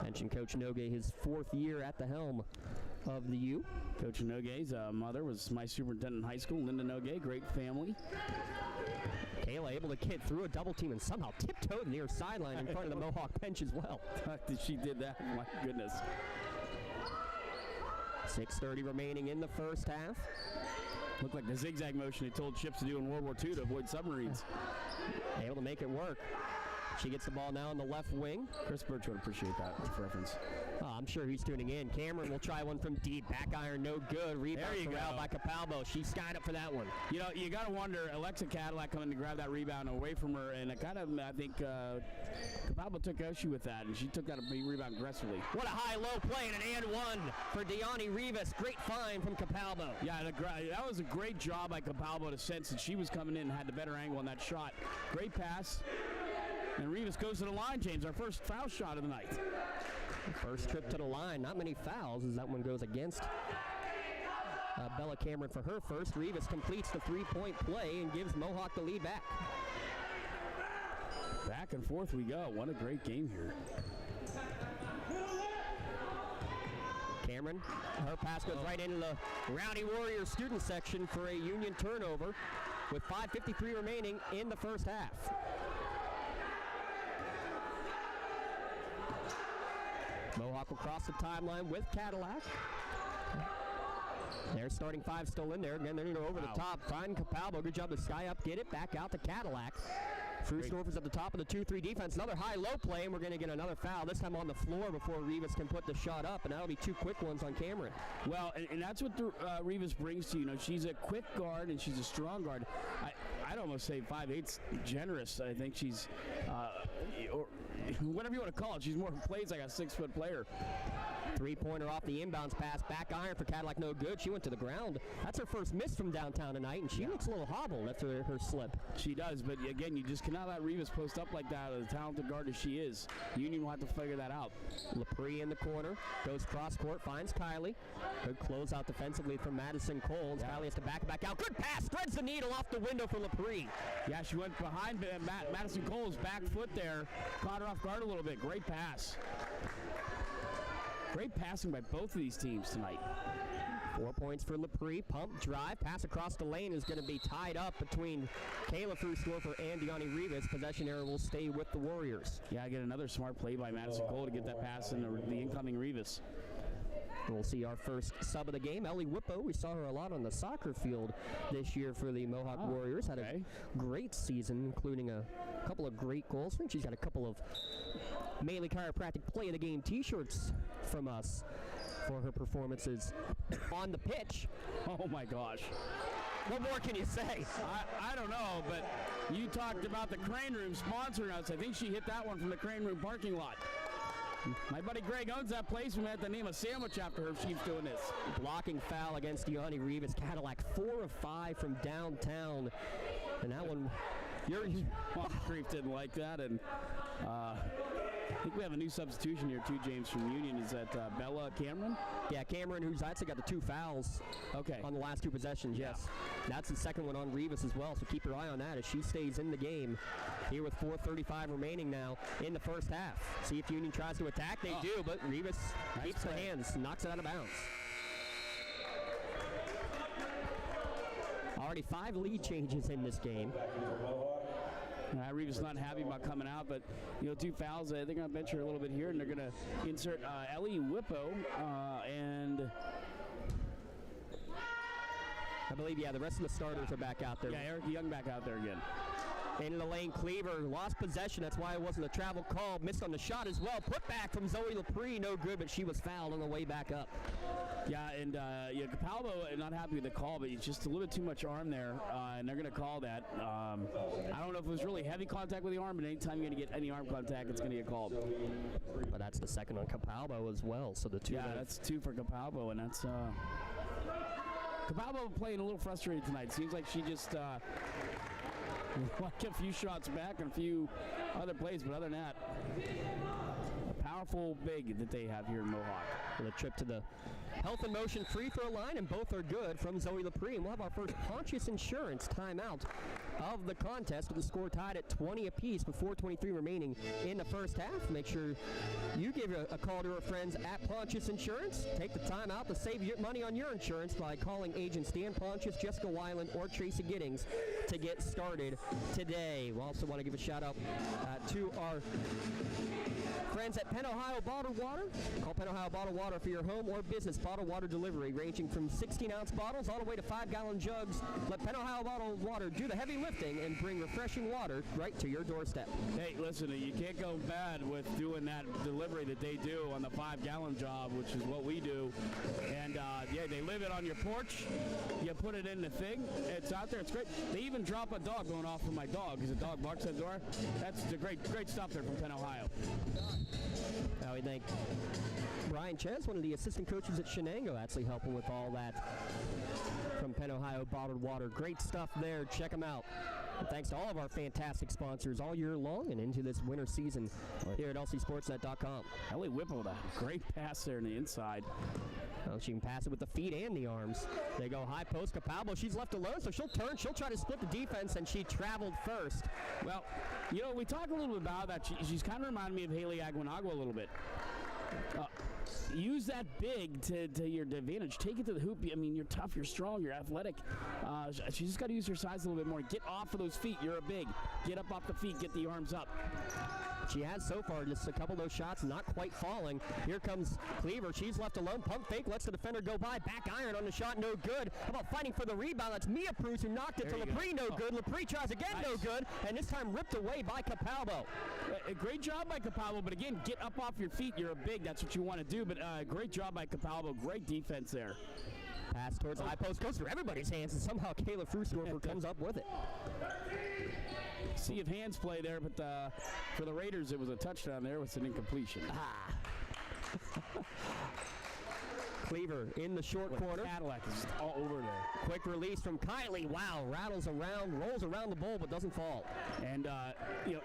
Mentioned Coach Nogue, his 4th year at the helm of the U. Coach Nogue's mother was my superintendent in high school, Linda Nogue, great family. Kayla able to get through a double team and somehow tiptoed near sideline in front of the Mohawk bench as well. She did that, my goodness. 6:30 remaining in the first half. Looked like the zigzag motion they told ships to do in World War II to avoid submarines. Able to make it work. She gets the ball now on the left wing. Chris Birch would appreciate that reference. Oh, I'm sure he's tuning in. Cameron will try one from deep. Back iron, no good. Rebound corralled by Capalbo. She skied up for that one. You know, you got to wonder, Alexa Cadillac coming to grab that rebound away from her, and I think Capalbo took issue with that, and she took that rebound aggressively. What a high-low play and an and one for Deani Rivas. Great find from Capalbo. Yeah, that was a great job by Capalbo to sense that she was coming in and had the better angle on that shot. Great pass. And Rivas goes to the line, James, our first foul shot of the night. First trip to the line, not many fouls as that one goes against Bella Cameron for her first. Rivas completes the three-point play and gives Mohawk the lead back. Back and forth we go. What a great game here. Cameron, her pass goes right into the Rowdy Warriors student section for a Union turnover with 5:53 remaining in the first half. Mohawk will cross the timeline with Cadillac. Their starting five still in there. Again, they're going to go over the top. Find Capalbo. Good job to sky up. Get it back out to Cadillac. Frusdorfer's at the top of the 2-3 defense. Another high-low play, and we're going to get another foul. This time on the floor before Rivas can put the shot up, and that'll be two quick ones on Cameron. Well, and that's what Rivas brings to you. You know, she's a quick guard, and she's a strong guard. I'd almost say 5'8's generous. I think she's, or whatever you want to call it, she's more plays like a 6-foot player. Three-pointer off the inbounds pass. Back iron for Cadillac, no good. She went to the ground. That's her first miss from downtown tonight, and she looks a little hobbled after her slip. She does, but again, you just cannot let Rivas post up like that as a talented guard as she is. Union will have to figure that out. Lepre in the corner, goes cross-court, finds Kylie. Good closeout defensively from Madison Coles. Yeah. Kylie has to back out. Good pass, threads the needle off the window for Lepre. Yeah, she went behind Madison Coles, back foot there. Caught her off guard a little bit. Great pass. Great passing by both of these teams tonight. 4 points for Lepre. Pump, drive, pass across the lane is going to be tied up between Kayla Frusdorfer and Deani Rivas. Possession error will stay with the Warriors. Yeah, get another smart play by Madison Cole to get that pass in the incoming Rivas. We'll see our first sub of the game, Ellie Whippo. We saw her a lot on the soccer field this year for the Mohawk Warriors. Had a great season, including a couple of great goals. I think she's got a couple of Mainly Chiropractic Play of the Game t-shirts from us for her performances on the pitch. Oh my gosh. What more can you say? I don't know, but you talked about the Crane Room sponsoring us. I think she hit that one from the Crane Room parking lot. My buddy Greg owns that place. We had to name a sandwich after her if she's doing this. Blocking foul against Deani Rivas. Cadillac 4 of 5 from downtown. And that one, Grief didn't like that. And I think we have a new substitution here too, James, from Union. Is that Bella Cameron? Yeah, Cameron, who's actually got the 2 fouls on the last 2 possessions, yes. That's the second one on Rivas as well, so keep your eye on that as she stays in the game here with 4:35 remaining now in the first half. See if Union tries to attack. They do, but Rivas keeps the hands, knocks it out of bounds. Already 5 lead changes in this game. Rivas not happy about coming out, but 2 fouls. They're going to bench her a little bit here, and they're going to insert Ellie Whippo and I believe, the rest of the starters are back out there. Yeah, Erica Young back out there again. Into the lane, Cleaver lost possession. That's why it wasn't a travel call. Missed on the shot as well. Put back from Zoe Lepre, no good, but she was fouled on the way back up. Yeah, and Capalbo not happy with the call, but it's just a little bit too much arm there, and they're going to call that. I don't know if it was really heavy contact with the arm, but anytime you're going to get any arm contact, it's going to get called. But that's the second on Capalbo as well. So the 2. Yeah, that's 2 for Capalbo, and that's Capalbo playing a little frustrated tonight. Seems like she just like a few shots back and a few other plays, but other than that, a powerful big that they have here in Mohawk. With a trip to the Health and Motion free throw line, and both are good from Zoe Lepre. And we'll have our first Pontius Insurance timeout of the contest with the score tied at 20 apiece with 4:23 remaining in the first half. Make sure you give a call to our friends at Pontius Insurance. Take the time out to save your money on your insurance by calling agents Dan Pontius, Jessica Weiland, or Tracy Giddings to get started today. We also want to give a shout out to our friends at Penn Ohio Bottled Water. Call Penn Ohio Bottled Water for your home or business bottled water delivery, ranging from 16-ounce bottles all the way to 5-gallon jugs. Let Penn Ohio Bottled Water do the heavy lifting and bring refreshing water right to your doorstep. Hey, listen, you can't go bad with doing that delivery that they do on the 5-gallon job, which is what we do. And they leave it on your porch. You put it in the thing. It's out there. It's great. They even drop a dog going off for my dog because the dog barks at the door. That's the great stuff there from Penn Ohio. We thank Brian Ches, one of the assistant coaches at Shenango, actually helping with all that from Penn Ohio Bottled Water. Great stuff there. Check them out. And thanks to all of our fantastic sponsors all year long and into this winter season here at lcsportsnet.com. Ellie Whipple with a great pass there in the inside. Well, she can pass it with the feet and the arms. They go high post. Capalbo, she's left alone, so she'll turn. She'll try to split the defense, and she traveled first. Well, we talked a little bit about that. She's kind of reminding me of Haley Aguinagua a little bit. use that big to your advantage. Take it to the hoop. I mean, you're tough, you're strong, you're athletic. She's just got to use her size a little bit more. Get off of those feet. You're a big. Get up off the feet. Get the arms up. She has so far, just a couple of those shots not quite falling. Here comes Cleaver. She's left alone. Pump fake, lets the defender go by. Back iron on the shot, no good. How about fighting for the rebound? That's Mia Pruse who knocked it to Lepre, no good. Lepre tries again, no good. And this time ripped away by Capalbo. A great job by Capalbo, but again, get up off your feet. You're a big. That's what you want to do. But great job by Capalbo. Great defense there. Pass towards the high post, goes through everybody's hands, and somehow Kayla Frusdorfer comes up with it. See if hands play there, but for the Raiders, it was a touchdown there with an incompletion. Cleaver in the short corner. Cadillac is all over there. Quick release from Kylie. Wow, rattles around, rolls around the bowl, but doesn't fall. And,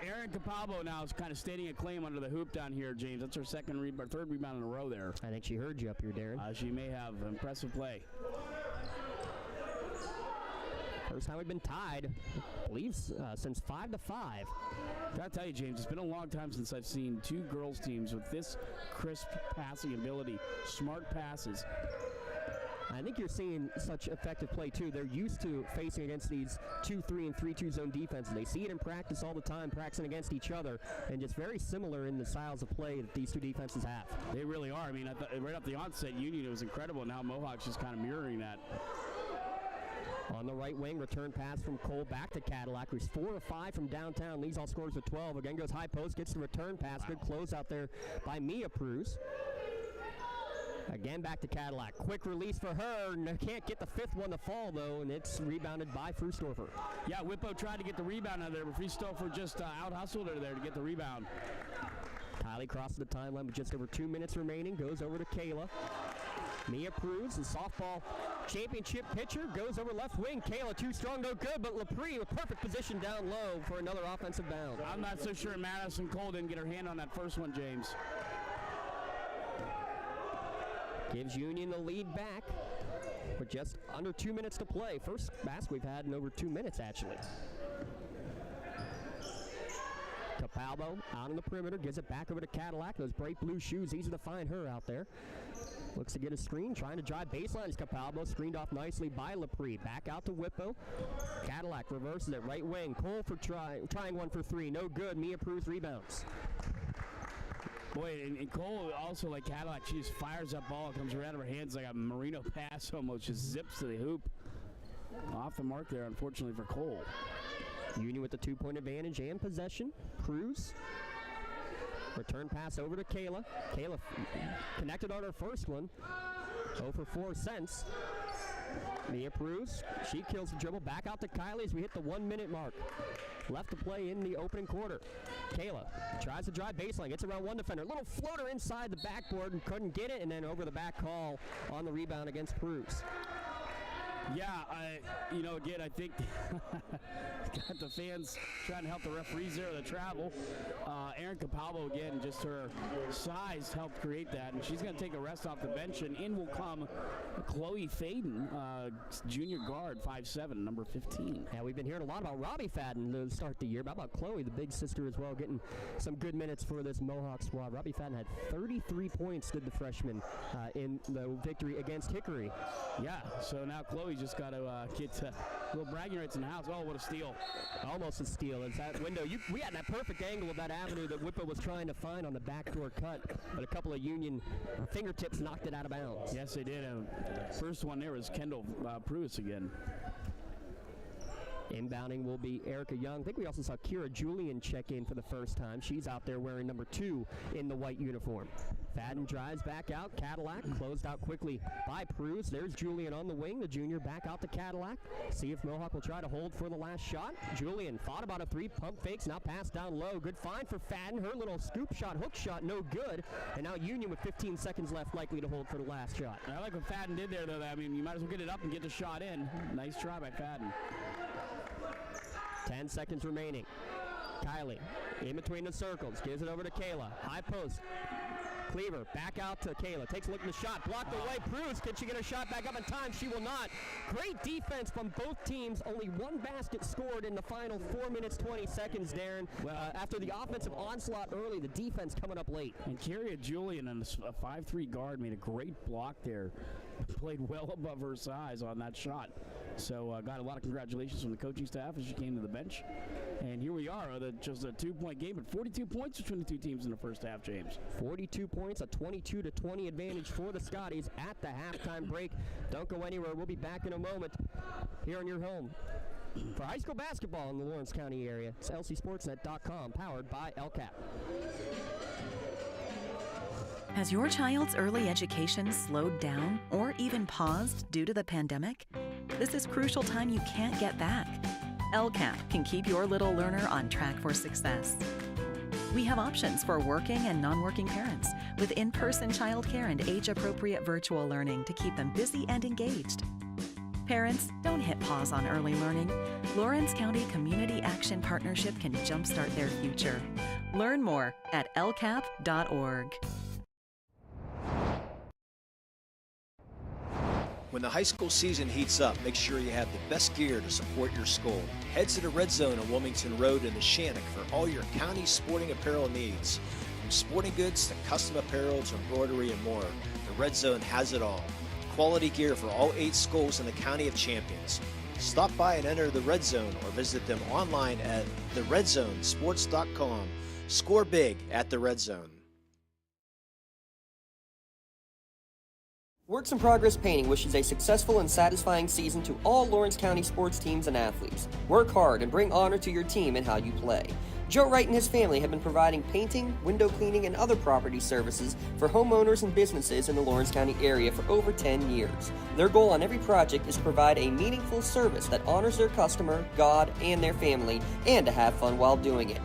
Erin Capalbo now is kind of stating a claim under the hoop down here, James. That's her third rebound in a row there. I think she heard you up here, Darren. She may have. Impressive play. First time we've been tied, I believe, since 5-5. Gotta tell you, James, it's been a long time since I've seen two girls teams with this crisp passing ability, smart passes. I think you're seeing such effective play, too. They're used to facing against these 2-3 and 3-2 zone defenses. They see it in practice all the time, practicing against each other, and just very similar in the styles of play that these two defenses have. They really are. I mean, right off the onset, Union was incredible. Now Mohawk's just kind of mirroring that. On the right wing, return pass from Cole back to Cadillac, who's 4 of 5 from downtown, leads all scores with 12. Again goes high post, gets the return pass. Good close out there by Mia Pruse. Again back to Cadillac. Quick release for her. Can't get the fifth one to fall, though, and it's rebounded by Frusdorfer. Yeah, Whippo tried to get the rebound out of there, but Frusdorfer just out-hustled her there to get the rebound. Kylie crosses the timeline with just over 2 minutes remaining, goes over to Kayla. Mia Pruse, the softball championship pitcher, goes over left wing. Kayla too strong, no good, but Lepre with perfect position down low for another offensive bound. I'm not so sure Madison Cole didn't get her hand on that first one, James. Gives Union the lead back with just under 2 minutes to play. First basket we've had in over 2 minutes, actually. Capalbo out on the perimeter, gives it back over to Cadillac. Those bright blue shoes, easy to find her out there. Looks to get a screen, trying to drive baseline. Capalbo screened off nicely by Lepre. Back out to Whippo. Cadillac reverses it, right wing. Cole for trying one for three, no good. Mia Pruse rebounds. Boy, and Cole also, like Cadillac, she just fires that ball. It comes right out of her hands like a Marino pass almost. Just zips to the hoop. Off the mark there, unfortunately, for Cole. Union with the 2-point advantage and possession. Pruse. Return pass over to Kayla. Kayla connected on her first one. 0 for 4 cents. Mia Pruse, she kills the dribble. Back out to Kylie as we hit the 1 minute mark. Left to play in the opening quarter. Kayla tries to drive baseline, gets around one defender. Little floater inside the backboard and couldn't get it, and then over the back call on the rebound against Pruse. Yeah, again, I think got the fans trying to help the referees there with the travel. Erin Capalbo, again, just her size helped create that, and she's going to take a rest off the bench, and in will come Chloe Faden, junior guard, 5'7", number 15. Yeah, we've been hearing a lot about Robbie Faden to start the year, but how about Chloe, the big sister as well, getting some good minutes for this Mohawk squad. Robbie Faden had 33 points, did the freshman, in the victory against Hickory. Yeah, so now Chloe just got to get a little bragging rights in the house. Oh, what a steal. Almost a steal. It's that window. We had that perfect angle of that avenue that Whippo was trying to find on the backdoor cut, but a couple of Union fingertips knocked it out of bounds. Yes, they did. First one there was Kendall Pruse again. Inbounding will be Erica Young. I think we also saw Kira Julian check in for the first time. She's out there wearing number 2 in the white uniform. Faden drives back out. Cadillac closed out quickly by Pruse. There's Julian on the wing, the junior, back out to Cadillac. See if Mohawk will try to hold for the last shot. Julian thought about a 3, pump fakes, now pass down low. Good find for Faden. Her little scoop shot, hook shot, no good. And now Union with 15 seconds left, likely to hold for the last shot. I like what Faden did there, though. I mean, you might as well get it up and get the shot in. Nice try by Faden. 10 seconds remaining. Kylie in between the circles, gives it over to Kayla. High post. Cleaver back out to Kayla. Takes a look at the shot. Blocked away. Pruse, can she get her shot back up in time? She will not. Great defense from both teams. Only one basket scored in the final 4 minutes, 20 seconds, Darren. After the offensive onslaught early, the defense coming up late. And Kyria Julian, a 5'3" guard, made a great block there. Played well above her size on that shot. So got a lot of congratulations from the coaching staff as she came to the bench. And here we are, just a 2-point game, but 42 points between the two teams in the first half, James. 42 points, a 22-20 advantage for the Scotties at the halftime break. Don't go anywhere. We'll be back in a moment here on your home for high school basketball in the Lawrence County area. It's lcsportsnet.com, powered by LCAP. Has your child's early education slowed down or even paused due to the pandemic? This is crucial time you can't get back. LCAP can keep your little learner on track for success. We have options for working and non-working parents with in-person childcare and age-appropriate virtual learning to keep them busy and engaged. Parents, don't hit pause on early learning. Lawrence County Community Action Partnership can jumpstart their future. Learn more at lcap.org. When the high school season heats up, make sure you have the best gear to support your school. Head to the Red Zone on Wilmington Road in the Shannock for all your county sporting apparel needs. From sporting goods to custom apparel to embroidery and more, the Red Zone has it all. Quality gear for all 8 schools in the County of Champions. Stop by and enter the Red Zone or visit them online at theredzonesports.com. Score big at the Red Zone. Works in Progress Painting wishes a successful and satisfying season to all Lawrence County sports teams and athletes. Work hard and bring honor to your team and how you play. Joe Wright and his family have been providing painting, window cleaning, and other property services for homeowners and businesses in the Lawrence County area for over 10 years. Their goal on every project is to provide a meaningful service that honors their customer, God, and their family, and to have fun while doing it.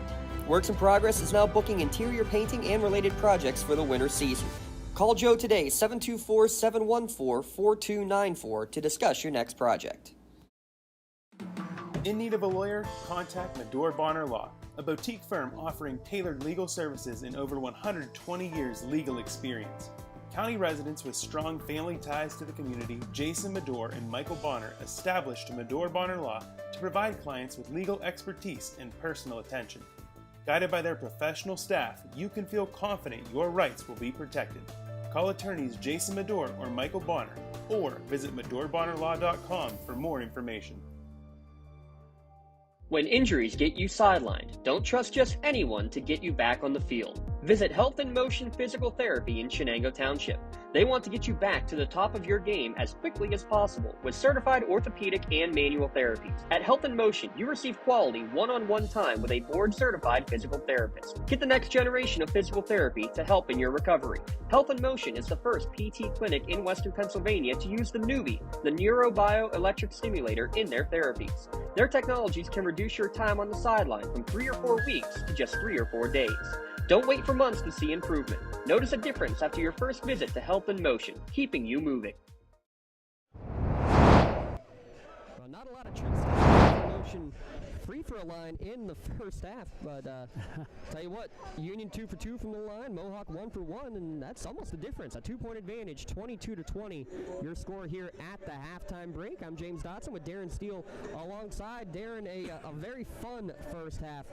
Works in Progress is now booking interior painting and related projects for the winter season. Call Joe today, 724-714-4294, to discuss your next project. In need of a lawyer? Contact Medore Bonner Law, a boutique firm offering tailored legal services in over 120 years legal experience. County residents with strong family ties to the community, Jason Medore and Michael Bonner, established Medore Bonner Law to provide clients with legal expertise and personal attention. Guided by their professional staff, you can feel confident your rights will be protected. Call attorneys Jason Medore or Michael Bonner, or visit MedoreBonnerLaw.com for more information. When injuries get you sidelined, don't trust just anyone to get you back on the field. Visit Health in Motion Physical Therapy in Shenango Township. They want to get you back to the top of your game as quickly as possible with certified orthopedic and manual therapies. At Health in Motion, you receive quality one-on-one time with a board-certified physical therapist. Get the next generation of physical therapy to help in your recovery. Health in Motion is the first PT clinic in Western Pennsylvania to use the Nuvii, the neurobioelectric stimulator, in their therapies. Their technologies can reduce your time on the sideline from 3 or 4 weeks to just 3 or 4 days. Don't wait for months to see improvement. Notice a difference after your first visit to Health in Motion, keeping you moving. Well, not a lot of tricks to motion free throw line in the first half, but tell you what, Union 2 for 2 from the line, Mohawk 1 for 1, and that's almost the difference. A 2-point advantage, 22-20. Your score here at the halftime break. I'm James Dotson with Darren Steele alongside Darren. A very fun first half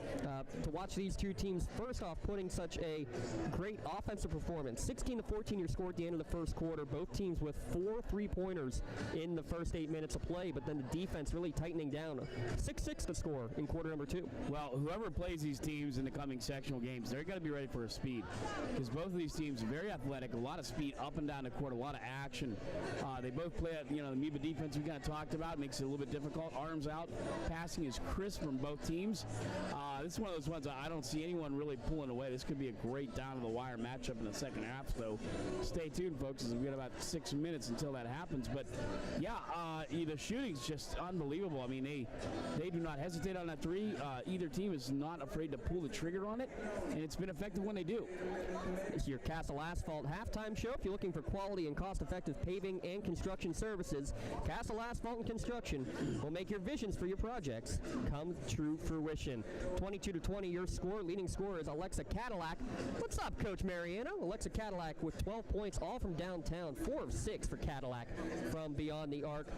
to watch these two teams. First off, putting such a great offensive performance. 16-14 your score at the end of the first quarter. Both teams with 4 3-pointers in the first 8 minutes of play, but then the defense really tightening down. 6-6 to score in quarter number 2. Well, whoever plays these teams in the coming sectional games, they're going to be ready for a speed, because both of these teams are very athletic, a lot of speed up and down the court, a lot of action. They both play at, the MIBA defense we kind of talked about, makes it a little bit difficult. Arms out, passing is crisp from both teams. This is one of those ones I don't see anyone really pulling away. This could be a great down-to-the-wire matchup in the second half, so stay tuned, folks, as we've got about 6 minutes until that happens. But, yeah, the shooting's just unbelievable. I mean, they do not hesitate hit on that three. Either team is not afraid to pull the trigger on it, and it's been effective when they do. It's your Castle Asphalt halftime show. If you're looking for quality and cost-effective paving and construction services, Castle Asphalt and Construction will make your visions for your projects come true fruition. 22-20, your score. Leading scorer is Alexa Cadillac. What's up, Coach Mariano? Alexa Cadillac with 12 points, all from downtown. 4 of 6 for Cadillac from beyond the arc.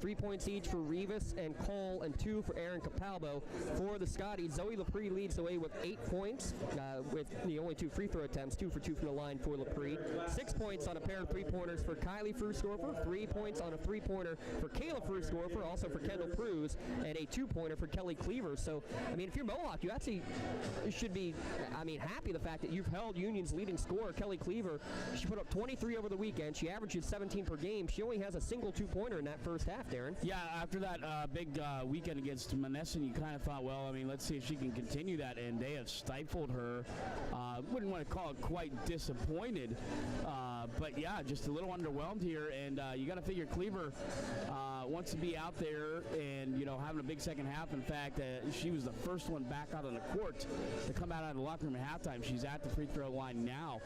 3 points each for Rivas and Cole, and 2 for Aaron Capalbo. For the Scotties, Zoe Lepre leads the way with 8 points, with the only 2 free throw attempts, 2 for 2 from the line for Lepre. 6 points on a pair of three-pointers for Kylie Frusdorfer, 3 points on a three-pointer for Kayla Frusdorfer, also for Kendall Cruz, and a 2-pointer for Kelly Cleaver. So, I mean, if you're Mohawk, you actually should be, happy the fact that you've held Union's leading scorer, Kelly Cleaver. She put up 23 over the weekend. She averages 17 per game. She only has a single 2-pointer in that first half, Darren. Yeah, after that big weekend against Monessen, you kind of thought, well, let's see if she can continue that, and they have stifled her. Wouldn't want to call it quite disappointed, but yeah, just a little underwhelmed here, and you got to figure Cleaver wants to be out there and, having a big second half. In fact, she was the first one back out on the court to come out of the locker room at halftime. She's at the free throw line now,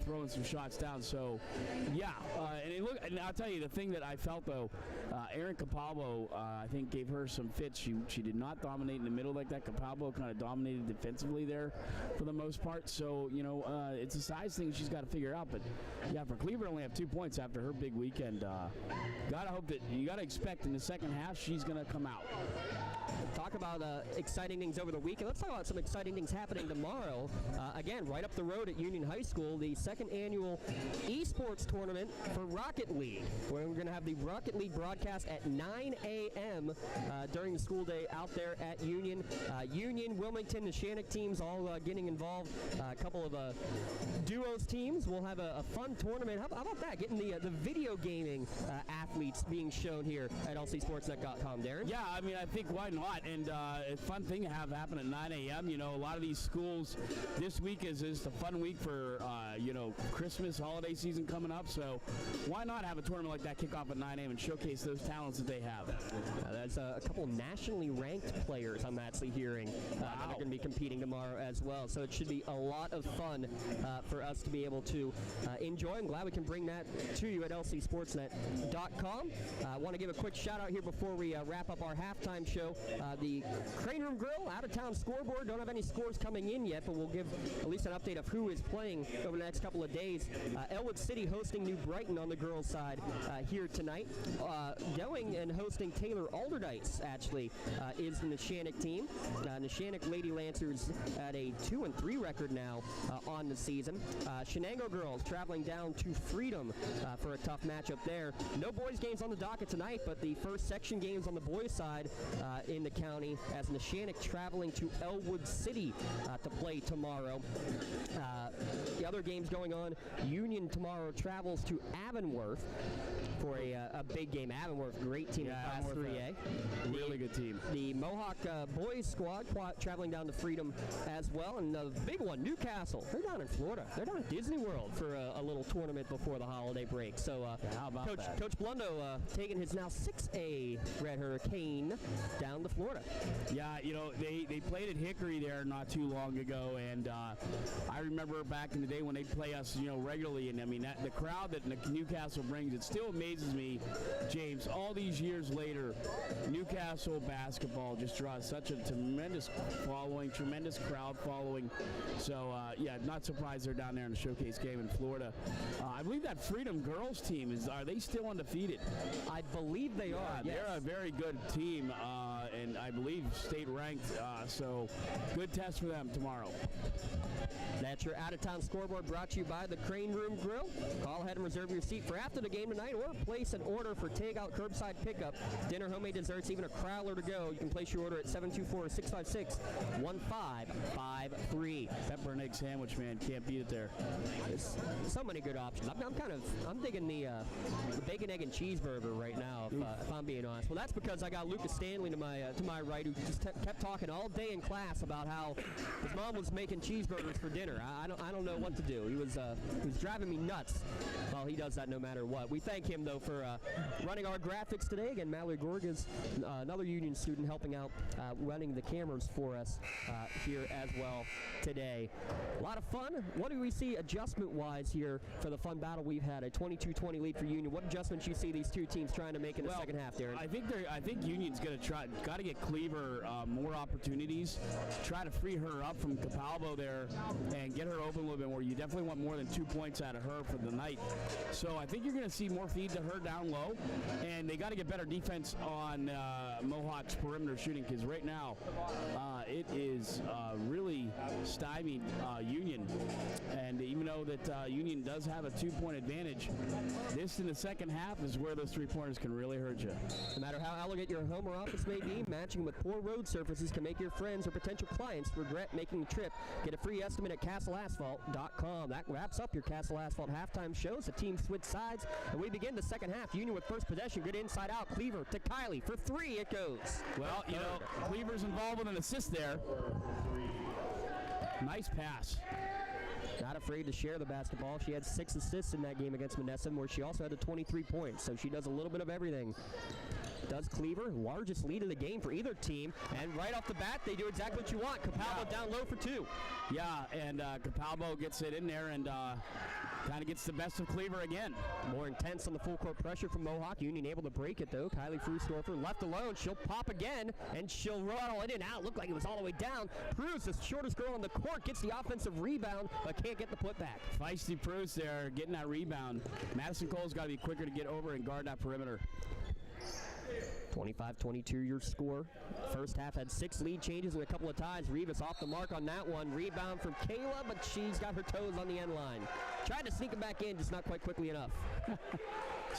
throwing some shots down. So, yeah, and I'll tell you, the thing that I felt, though, Aaron Capalbo, I think, gave her some fits. She did not dominate in the middle like that. Capalbo kind of dominated defensively there for the most part. So, it's a size thing she's got to figure out. But, yeah, for Cleaver only have 2 points after her big weekend. You got to expect in the second half she's going to come out. Talk about exciting things over the weekend. Let's talk about some exciting things happening tomorrow. Again, right up the road at Union High School, the second annual esports tournament for Rocket League, where we're going to have the Rocket League broadcast at 9 a.m. During the school day out there at Union. Union, Wilmington, the Shannock teams all getting involved. A couple of duos teams. We'll have a fun tournament. How about that? Getting the video gaming athletes being shown here at lcsportsnet.com, Darren? Yeah, I think why not? And a fun thing to have happen at 9 a.m. A lot of these schools, this week is the fun week for, Christmas, holiday season coming up. So why not have a tournament like that kick off at 9 a.m. and showcase those talents that they have? That's a couple nationally ranked players I'm actually hearing that are going to be competing tomorrow as well. So it should be a lot of fun for us to be able to enjoy. I'm glad we can bring that to you at lcsportsnet.com. I want to give a quick shout out here before we wrap up our halftime show. The Crane Room Grill, out-of-town scoreboard. Don't have any scores coming in yet, but we'll give at least an update of who is playing over the next couple of days. Elwood City hosting New Brighton on the girls' side here tonight. Going and hosting Taylor Alderdice, actually, is the Neshannock team. Neshannock Lady Lancers at a 2-3 record now on the season. Shenango girls traveling down to Freedom for a tough matchup there. No boys games on the docket tonight, but the first section games on the boys' side in the county, as Neshannock traveling to Elwood City to play tomorrow. The other games going on, Union tomorrow travels to Avonworth for a big game. Avonworth, great team in Class 3A. Really good team. The Mohawk boys squad traveling down to Freedom as well. And the big one, Newcastle. They're down in Florida. They're down at Disney World for a little tournament before the holiday break. So how about that? Coach Blundo taking his now 6A Red Hurricane down to Florida. Yeah, they played at Hickory there not too long ago, and I remember back in the day when they play us, regularly, and the crowd that Newcastle brings, it still amazes me, James, all these years later, Newcastle basketball just draws such a tremendous following, tremendous crowd following. So, not surprised they're down there in the showcase game in Florida. I believe that Freedom girls team, are they still undefeated? I believe they are, yes. They're a very good team, and I believe state ranked, so good test for them tomorrow. That's your out-of-town scoreboard brought to you by the Crane Room Grill. Call ahead and reserve your seat for after the game tonight, or place an order for takeout, curbside pickup, dinner, homemade desserts, even a crowler to go. You can place your order at 724-656-1553. pepper and egg sandwich, man. Can't beat it there. There's so many good options. I'm digging the bacon, egg, and cheeseburger right now, if I'm being honest. Well, that's because I got Lucas Stanley to my right, who just kept talking all day in class about how his mom was making cheeseburgers for dinner. I don't know what to do. He was driving me nuts. Well, he does that no matter what. We thank him, though, for running our graphics today. Again, Mallory Gorgas, another Union student, helping out running the cameras for us here as well today. A lot of fun. What do we see adjustment-wise here for the fun battle we've had? A 22-20 lead for Union. What adjustments you see these two teams trying to make in the second half, Darren? I think Union's going to got to get Cleaver more opportunities, try to free her up from Capalbo there and get her open a little bit more. You definitely want more than 2 points out of her for the night. So I think you're going to see more feed to her down low, and they got to get better defense on Mohawk's perimeter shooting, because right now it is really stymied Union. And even though that Union does have a 2-point advantage, this in the second half is where those 3-pointers can really hurt you. No matter how elegant your home or office may be, matching with poor road surfaces can make your friends or potential clients regret making the trip. Get a free estimate at castleasphalt.com. That wraps up your Castle Asphalt halftime shows. The team switch sides, and we begin the second half. Union with first possession. Good inside out. Cleaver to Kylie. For 3 it goes. Well, you know, Cleaver's involved with an assist there. Nice pass. Not afraid to share the basketball. She had 6 assists in that game against Monessen, where she also had the 23 points. So she does a little bit of everything. Does Cleaver, largest lead of the game for either team, and right off the bat, they do exactly what you want. Capalbo down low for 2. Yeah, and Capalbo gets it in there and kind of gets the best of Cleaver again. More intense on the full court pressure from Mohawk. Union able to break it, though. Kylie Frustorfer left alone. She'll pop again, and she'll roll it in out. Looked like it was all the way down. Pruse, the shortest girl on the court, gets the offensive rebound, but can't get the putback. Feisty Pruse there, getting that rebound. Madison Cole's got to be quicker to get over and guard that perimeter. 25-22 your score. First half had 6 lead changes and a couple of ties. Rivas off the mark on that one. Rebound from Kayla, but she's got her toes on the end line. Tried to sneak it back in, just not quite quickly enough.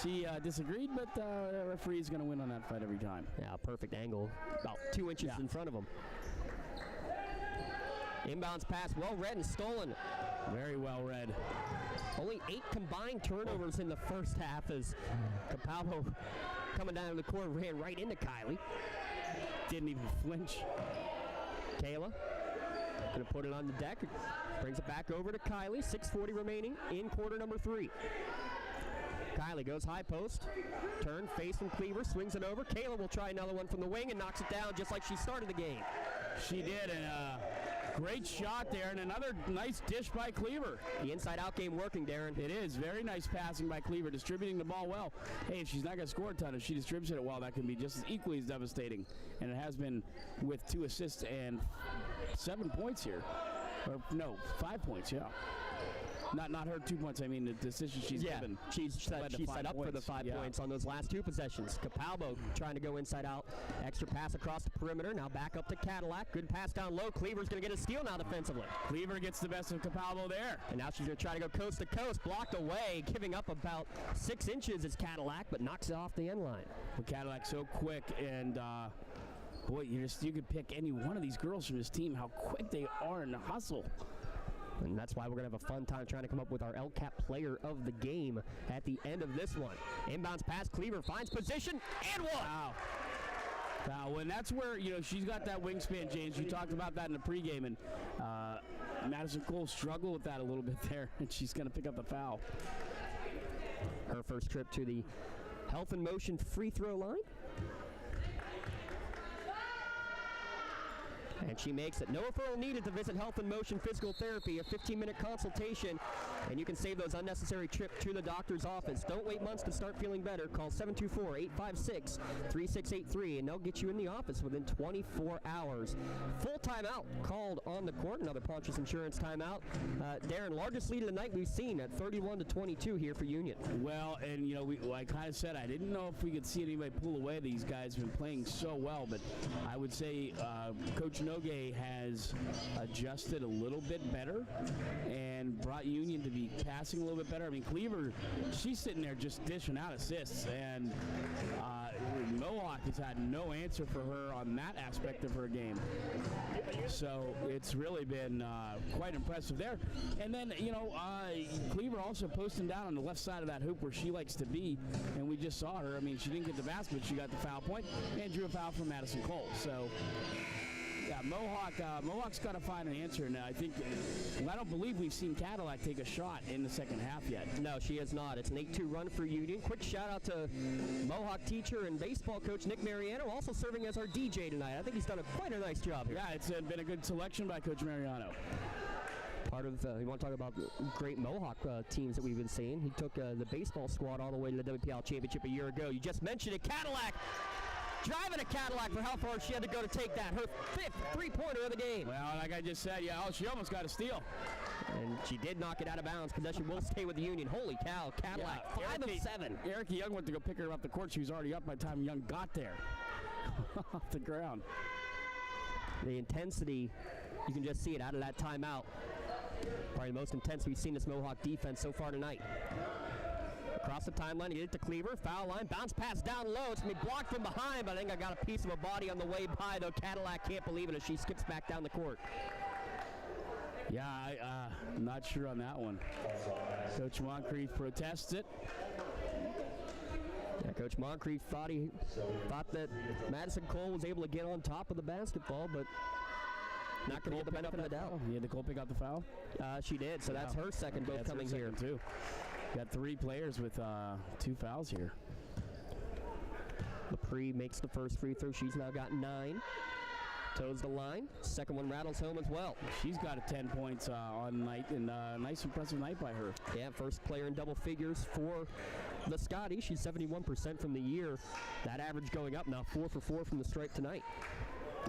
She disagreed, but the referee is going to win on that fight every time. Yeah, perfect angle. About 2 inches in front of him. Inbounds pass, well read and stolen. Very well read. Only 8 combined turnovers in the first half as Capalbo coming down to the court ran right into Kylie. Didn't even flinch. Kayla gonna put it on the deck. Brings it back over to Kylie. 6:40 remaining in quarter number 3. Kylie goes high post. Turn, face from Cleaver, swings it over. Kayla will try another one from the wing and knocks it down just like she started the game. She did, and great shot there, and another nice dish by Cleaver. The inside-out game working, Darren. It is. Very nice passing by Cleaver, distributing the ball well. Hey, if she's not going to score a ton, if she distributes it well, that can be just as equally as devastating. And it has been with 2 assists and 7 points here. Or, no, 5 points, yeah. Not her 2 points. I mean the decision she's given. She's set up for the 5 points on those last 2 possessions. Capalbo trying to go inside out. Extra pass across the perimeter. Now back up to Cadillac. Good pass down low. Cleaver's going to get a steal now defensively. Cleaver gets the best of Capalbo there. And now she's going to try to go coast to coast. Blocked away, giving up about 6 inches is Cadillac, but knocks it off the end line. Well, Cadillac so quick, and boy, you could pick any one of these girls from this team, how quick they are in the hustle. And that's why we're going to have a fun time trying to come up with our LCAP player of the game at the end of this one. Inbounds pass, Cleaver finds position, and one! Wow, and that's where, she's got that wingspan, James. You talked about that in the pregame, and Madison Cole struggled with that a little bit there, and she's going to pick up the foul. Her first trip to the Health and Motion free throw line. And she makes it. No referral needed to visit Health and Motion Physical Therapy, a 15-minute consultation, and you can save those unnecessary trips to the doctor's office. Don't wait months to start feeling better. Call 724-856-3683, and they'll get you in the office within 24 hours. Full timeout called on the court. Another Pontius Insurance timeout. Darren, largest lead of the night we've seen at 31-22 here for Union. Well, and I kind of said I didn't know if we could see anybody pull away. These guys have been playing so well, but I would say Coach Nogue has adjusted a little bit better and brought Union to be passing a little bit better. I mean, Cleaver, she's sitting there just dishing out assists, and Mohawk has had no answer for her on that aspect of her game. So it's really been quite impressive there. And then, Cleaver also posting down on the left side of that hoop where she likes to be, and we just saw her. I mean, she didn't get the basket, but she got the foul point and drew a foul from Madison Cole. So, yeah, Mohawk's got to find an answer. And I don't believe we've seen Cadillac take a shot in the second half yet. No, she has not. It's an 8-2 run for Union. Quick shout out to Mohawk teacher and baseball coach Nick Mariano, also serving as our DJ tonight. I think he's done quite a nice job here. Yeah, it's been a good selection by Coach Mariano. Part of, you want to talk about great Mohawk teams that we've been seeing. He took the baseball squad all the way to the WPIAL championship a year ago. You just mentioned it, Cadillac. Driving a Cadillac for how far she had to go to take that. Her 5th three-pointer of the game. Well, like I just said, she almost got a steal. And she did knock it out of bounds. Possession will stay with the Union. Holy cow, Cadillac, 5 of 7. Erica Young went to go pick her up the court. She was already up by the time Young got there. Off the ground. The intensity, you can just see it out of that timeout. Probably the most intense we've seen this Mohawk defense so far tonight. Across the timeline to get it to Cleaver. Foul line. Bounce pass down low. It's going to be blocked from behind, but I think I got a piece of a body on the way by, though. Cadillac can't believe it as she skips back down the court. Yeah, I'm not sure on that one. Coach Moncrief protests it. Yeah, Coach Moncrief thought that Madison Cole was able to get on top of the basketball, but not going to get the benefit of the doubt. Yeah, did Cole pick up the foul? She did, so that's her second both coming here. Too. Got 3 players with 2 fouls here. LaPree makes the first free throw. She's now got 9. Toes the line. Second one rattles home as well. She's got 10 points on night, and nice impressive night by her. Yeah, first player in double figures for the Scotties. She's 71% from the year. That average going up now, 4 for 4 from the stripe tonight.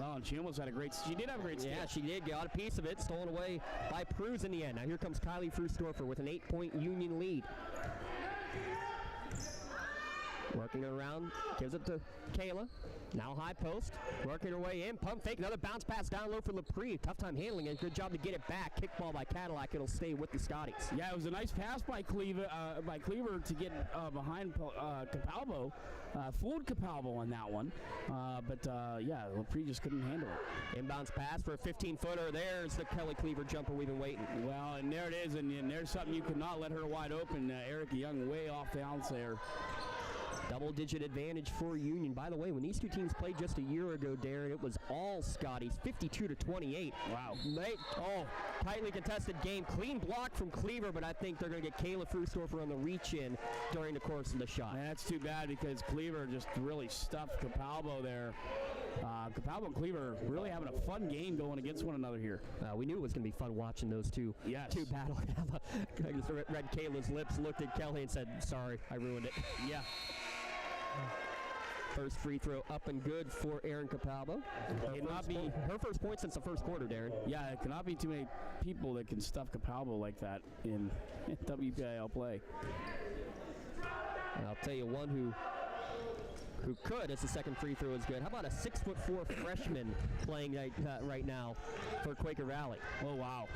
Oh, and she almost had she did have a great steal. Yeah, she did. Got a piece of it. Stolen away by Pruz in the end. Now here comes Kylie Frustorfer with an 8-point Union lead. Working around, gives it to Kayla. Now high post, working her way in. Pump fake, another bounce pass down low for LaPree. Tough time handling it. Good job to get it back. Kick ball by Cadillac. It'll stay with the Scotties. Yeah, it was a nice pass by Cleaver to get behind Capalbo. Fooled Capalbo on that one. But LaPree just couldn't handle it. Inbounds pass for a 15-footer. There's the Kelly Cleaver jumper we've been waiting. Well, and there it is. And there's something you could not let her wide open. Erica Young way off balance there. Double-digit advantage for Union. By the way, when these two teams played just a year ago, Darren, it was all Scotties, 52-28. Wow. Tightly contested game. Clean block from Cleaver, but I think they're going to get Kayla Frustorfer on the reach-in during the course of the shot. Man, that's too bad because Cleaver just really stuffed Capalbo there. Capalbo and Cleaver really having a fun game going against one another here. We knew it was going to be fun watching those two battle. I just read Kayla's lips, looked at Kelly, and said, sorry, I ruined it. Yeah. First free throw up and good for Erin Capalbo. Her first point since the first quarter, Darren. Yeah, it cannot be too many people that can stuff Capalbo like that in WPIAL play. And I'll tell you one who could, as the second free throw is good. How about a 6'4" freshman playing right now for Quaker Valley? Oh, wow.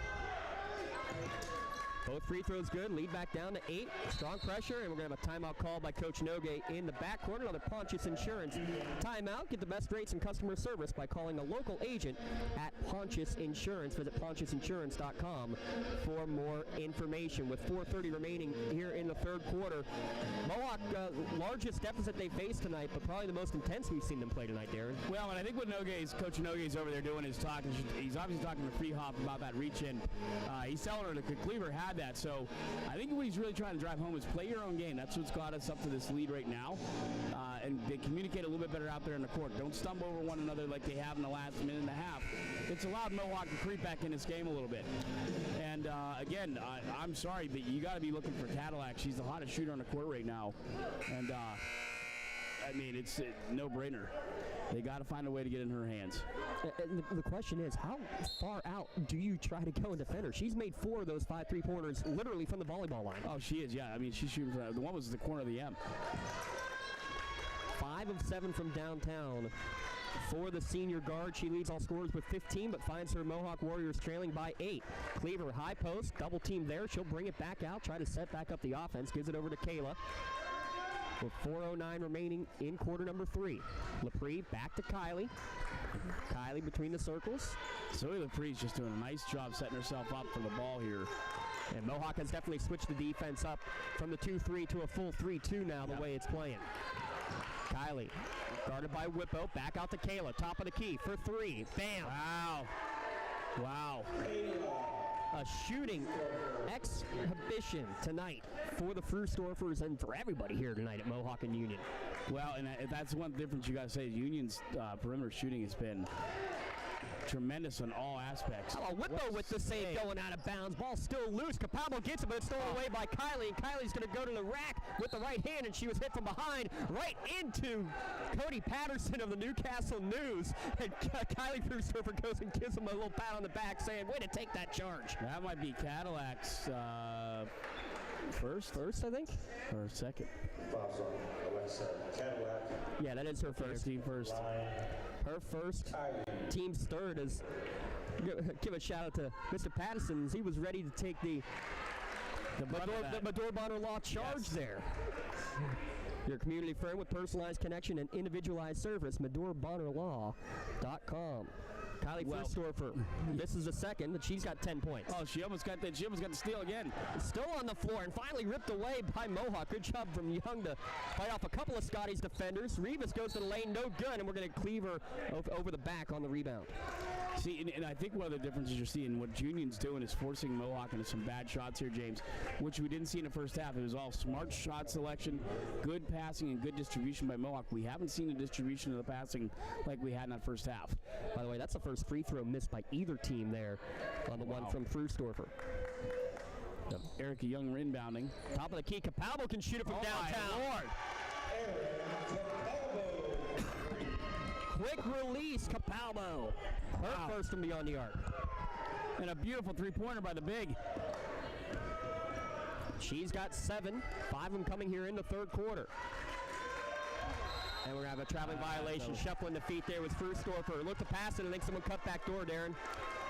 Both free throws good. Lead back down to 8. Strong pressure, and we're going to have a timeout call by Coach Nogue in the back corner. Another Pontius Insurance timeout. Get the best rates and customer service by calling a local agent at Pontius Insurance. Visit PontiusInsurance.com for more information. With 4:30 remaining here in the third quarter, Mohawk, largest deficit they faced tonight, but probably the most intense we've seen them play tonight, Darren. Well, and I think what Coach Nogue's over there doing is talking. He's obviously talking to Freehop about that reach-in. He's telling her that Cleaver had that. So I think what he's really trying to drive home is play your own game. That's what's got us up to this lead right now. And they communicate a little bit better out there in the court. Don't stumble over one another like they have in the last minute and a half. It's allowed Mohawk to creep back in this game a little bit. And again, I'm sorry, but you got to be looking for Cadillac. She's the hottest shooter on the court right now. And I mean, it's a no-brainer. They got to find a way to get in her hands. The question is, how far out do you try to go and defend her? She's made 4 of those 5 3-pointers literally from the volleyball line. Oh, she is, yeah. I mean, she's shooting from the one was the corner of the M. 5 of 7 from downtown. For the senior guard, she leads all scorers with 15, but finds her Mohawk Warriors trailing by 8. Cleaver, high post, double team there. She'll bring it back out, try to set back up the offense. Gives it over to Kayla. with 4:09 remaining in quarter number 3. Lepre back to Kylie. Kylie between the circles. Zoe Lepre's just doing a nice job setting herself up for the ball here. And Mohawk has definitely switched the defense up from the 2-3 to a full 3-2 now, the way it's playing. Kylie, guarded by Whippo, back out to Kayla, top of the key for 3. Bam! Wow. A shooting exhibition tonight for the Frustorfers and for everybody here tonight at Mohawk and Union. Well, and that's one difference you got to say. Union's perimeter shooting has been tremendous on all aspects. How about Whippo with the save going out of bounds. Ball still loose. Capalbo gets it, but it's stolen away by Kylie. And Kylie's going to go to the rack with the right hand, and she was hit from behind right into Cody Patterson of the Newcastle News. And Kylie Frustorfer goes and gives him a little pat on the back saying, way to take that charge. That might be Cadillac's first, I think, or second. Cadillac. Yeah, that is her first. Team first. Her first, team's third. Is give a shout out to Mr. Patterson as he was ready to take the Medor Bonner Law charge there. Your community friend with personalized connection and individualized service, MedorBonnerLaw.com. Kylie Frustorfer, this is the second, and she's got 10 points. Oh, she almost got that. She almost got the steal again. Still on the floor and finally ripped away by Mohawk. Good job from Young to fight off a couple of Scotties defenders. Rivas goes to the lane, no good, and we're going to cleave her over the back on the rebound. See, and I think one of the differences you're seeing, what Union's doing is forcing Mohawk into some bad shots here, James, which we didn't see in the first half. It was all smart shot selection, good passing, and good distribution by Mohawk. We haven't seen the distribution of the passing like we had in that first half. By the way, that's the first free throw missed by either team there on the one from Frustorfer. Erica Young inbounding. Top of the key, Capalbo can shoot it from downtown. My Lord. Quick release, Capalbo. Her first from beyond the arc. And a beautiful three-pointer by the big. She's got 7, 5 of them coming here in the third quarter. And we're going to have a traveling violation, shuffling the feet there with Frustorfer. Look to pass it, and I think someone cut back door, Darren.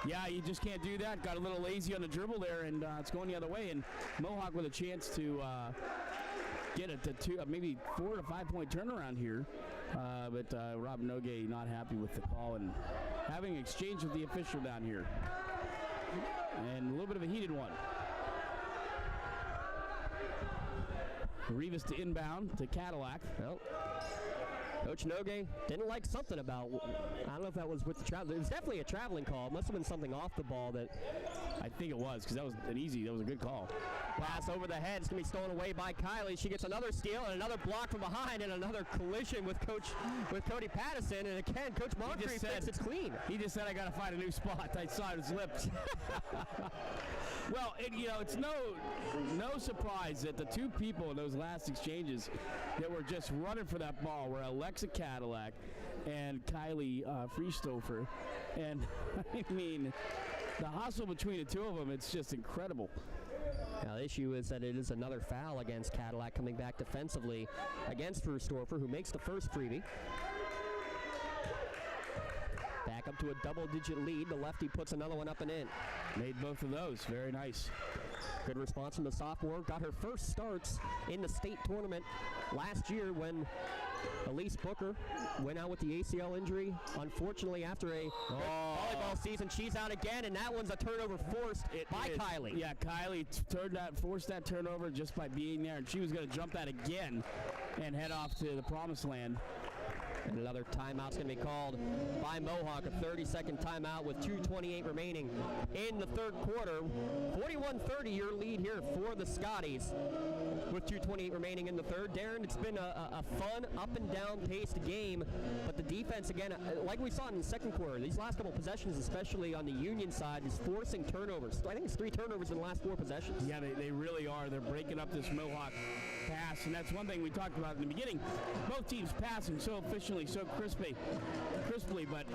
Yeah, you just can't do that. Got a little lazy on the dribble there, and it's going the other way. And Mohawk with a chance to get it to maybe 4 to 5 point turnaround here. But Rob Nogue not happy with the call and having an exchange with the official down here. And a little bit of a heated one. Rivas to inbound to Cadillac. Well, Coach Nogue didn't like something about, I don't know if that was with the travel. It was definitely a traveling call. It must have been something off the ball that. I think it was, because that was a good call. Pass over the head. It's going to be stolen away by Kylie. She gets another steal and another block from behind and another collision with Cody Patterson. And again, Coach Moncrief thinks it's clean. He just said, I got to find a new spot. I saw his lips. Well, it's no surprise that the two people in those last exchanges that were just running for that ball were Alexa Cadillac and Kylie Frustorfer. And, I mean, the hustle between the two of them, it's just incredible. Now, the issue is that it is another foul against Cadillac coming back defensively against Frustorfer, who makes the first freebie. Back up to a double-digit lead. The lefty puts another one up and in. Made both of those. Very nice. Good response from the sophomore. Got her first starts in the state tournament last year when Elise Booker went out with the ACL injury. Unfortunately, after a volleyball season, she's out again, and that one's a turnover forced by Kylie. Yeah, Kylie forced that turnover just by being there, and she was going to jump that again and head off to the promised land. And another timeout's going to be called by Mohawk, a 30-second timeout with 2:28 remaining in the third quarter. 41-30 your lead here for the Scotties with 2:28 remaining in the third. Darren, it's been a fun, up-and-down paced game, but the defense, again, like we saw in the second quarter, these last couple possessions, especially on the Union side, is forcing turnovers. I think it's 3 turnovers in the last 4 possessions. Yeah, they really are. They're breaking up this Mohawk pass, and that's one thing we talked about in the beginning. Both teams passing so efficiently, so crisply, but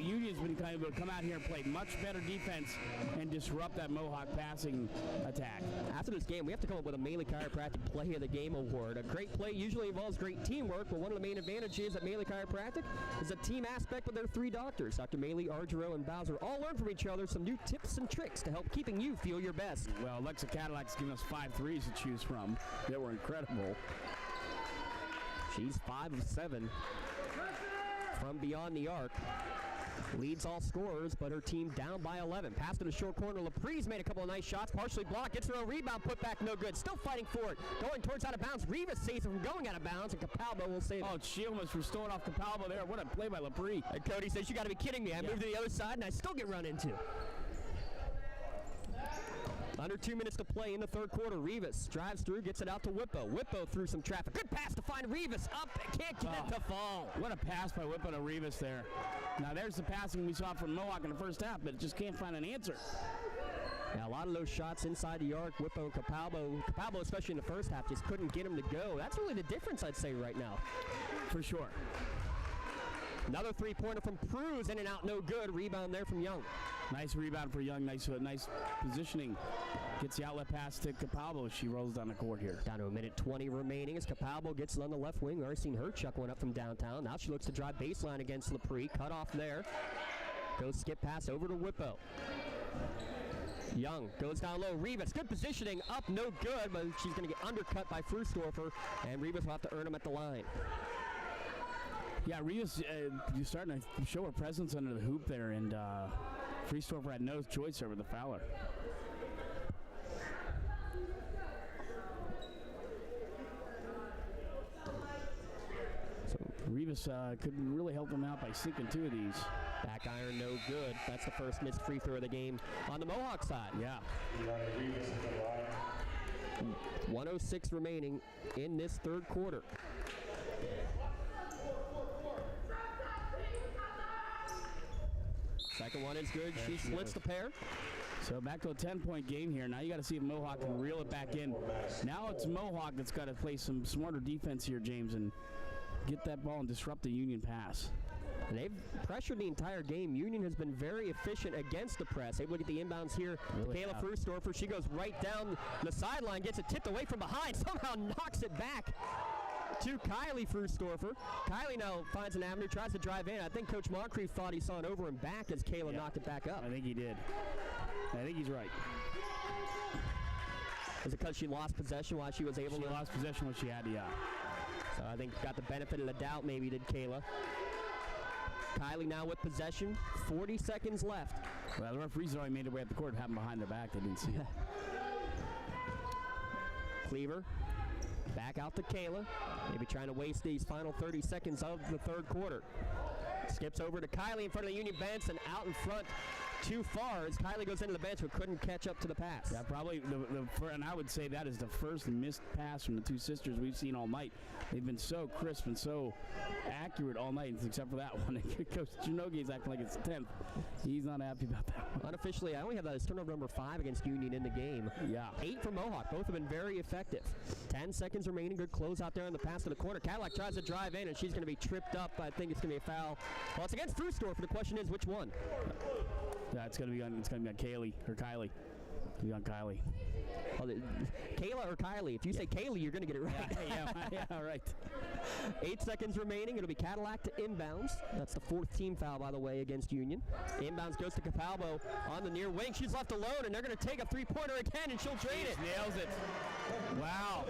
Union's been kind of able to come out here and play much better defense and disrupt that Mohawk passing attack. After this game, we have to come up with a Maley Chiropractic Play of the Game award. A great play usually involves great teamwork, but one of the main advantages at Maley Chiropractic is a team aspect with their 3 doctors, Dr. Maley, Argero, and Bowser, all learn from each other some new tips and tricks to help keeping you feel your best. Well, Alexa Cadillac's given us 5 threes to choose from. They were incredible. She's 5 of 7 from beyond the arc. Leads all scorers, but her team down by 11. Pass to the short corner. Lapree's made a couple of nice shots, partially blocked, gets her own rebound, put back, no good. Still fighting for it. Going towards out of bounds. Rivas saves it from going out of bounds, and Capalbo will save it. Oh, Shields from stolen off Capalbo there. What a play by Lapree. And Cody says, you got to be kidding me. I moved to the other side, and I still get run into. Under 2 minutes to play in the third quarter. Rivas drives through, gets it out to Whippo. Whippo through some traffic. Good pass to find Rivas. Up, can't get it to fall. What a pass by Whippo to Rivas there. Now there's the passing we saw from Mohawk in the first half, but it just can't find an answer. Now, a lot of those shots inside the arc, Whippo and Capalbo. Capalbo, especially in the first half, just couldn't get him to go. That's really the difference, I'd say, right now. For sure. Another three-pointer from Cruz, in and out, no good. Rebound there from Young. Nice rebound for Young, nice positioning. Gets the outlet pass to Capalbo. She rolls down the court here. Down to 1:20 remaining as Capalbo gets it on the left wing. We've already seen her chuck one up from downtown. Now she looks to drive baseline against Lapree. Cut off there. Goes skip pass over to Whippo. Young goes down low. Rivas, good positioning. Up, no good, but she's going to get undercut by Frustorfer, and Rivas will have to earn him at the line. Yeah, Rivas you're starting to show her presence under the hoop there, and Frustorfer had no choice over the fouler. So Rivas couldn't really help them out by sinking 2 of these. Back iron, no good. That's the first missed free throw of the game on the Mohawk side. Yeah. 1:06 remaining in this third quarter. Second one is good. She splits the pair. So back to a 10-point game here. Now you got to see if Mohawk can reel it back in. Now it's Mohawk that's got to play some smarter defense here, James, and get that ball and disrupt the Union pass. And they've pressured the entire game. Union has been very efficient against the press. Able to get the inbounds here. Really Kayla Frustorfer, she goes right down the sideline, gets it tipped away from behind, somehow knocks it back to Kylie Frustorfer. Kylie now finds an avenue, tries to drive in. I think Coach Moncrief thought he saw it over and back as Kayla knocked it back up. I think he did. I think he's right. Is it because she lost possession while she was able to? She lost possession when she had to, yeah. So I think got the benefit of the doubt, maybe, did Kayla. Kylie now with possession, 40 seconds left. Well, the referees already made their way up the court, happened behind their back, they didn't see it. Cleaver, back out to Kayla, maybe trying to waste these final 30 seconds of the third quarter. Skips over to Kylie in front of the Union bench and out in front too far as Kylie goes into the bench but couldn't catch up to the pass. Yeah, probably, and I would say that is the first missed pass from the two sisters we've seen all night. They've been so crisp and so accurate all night, except for that one. Coach Janogi's acting like it's 10th. He's not happy about that one. Unofficially, I only have that as turnover number 5 against Union in the game. Yeah. 8 for Mohawk. Both have been very effective. 10 seconds remaining. Good close out there on the pass to the corner. Cadillac tries to drive in, and she's going to be tripped up. I think it's going to be a foul. Well, it's against Frustorfer. The question is, which one? Yeah, it's gonna be on Kaylee or Kylie. It'll be on Kylie. Oh, Kayla or Kylie? If you say Kaylee, you're gonna get it right. Yeah, right. 8 seconds remaining. It'll be Cadillac to inbounds. That's the 4th team foul, by the way, against Union. Inbounds goes to Capalbo on the near wing. She's left alone, and they're gonna take a three-pointer again, and she'll drain it. Nails it. Wow.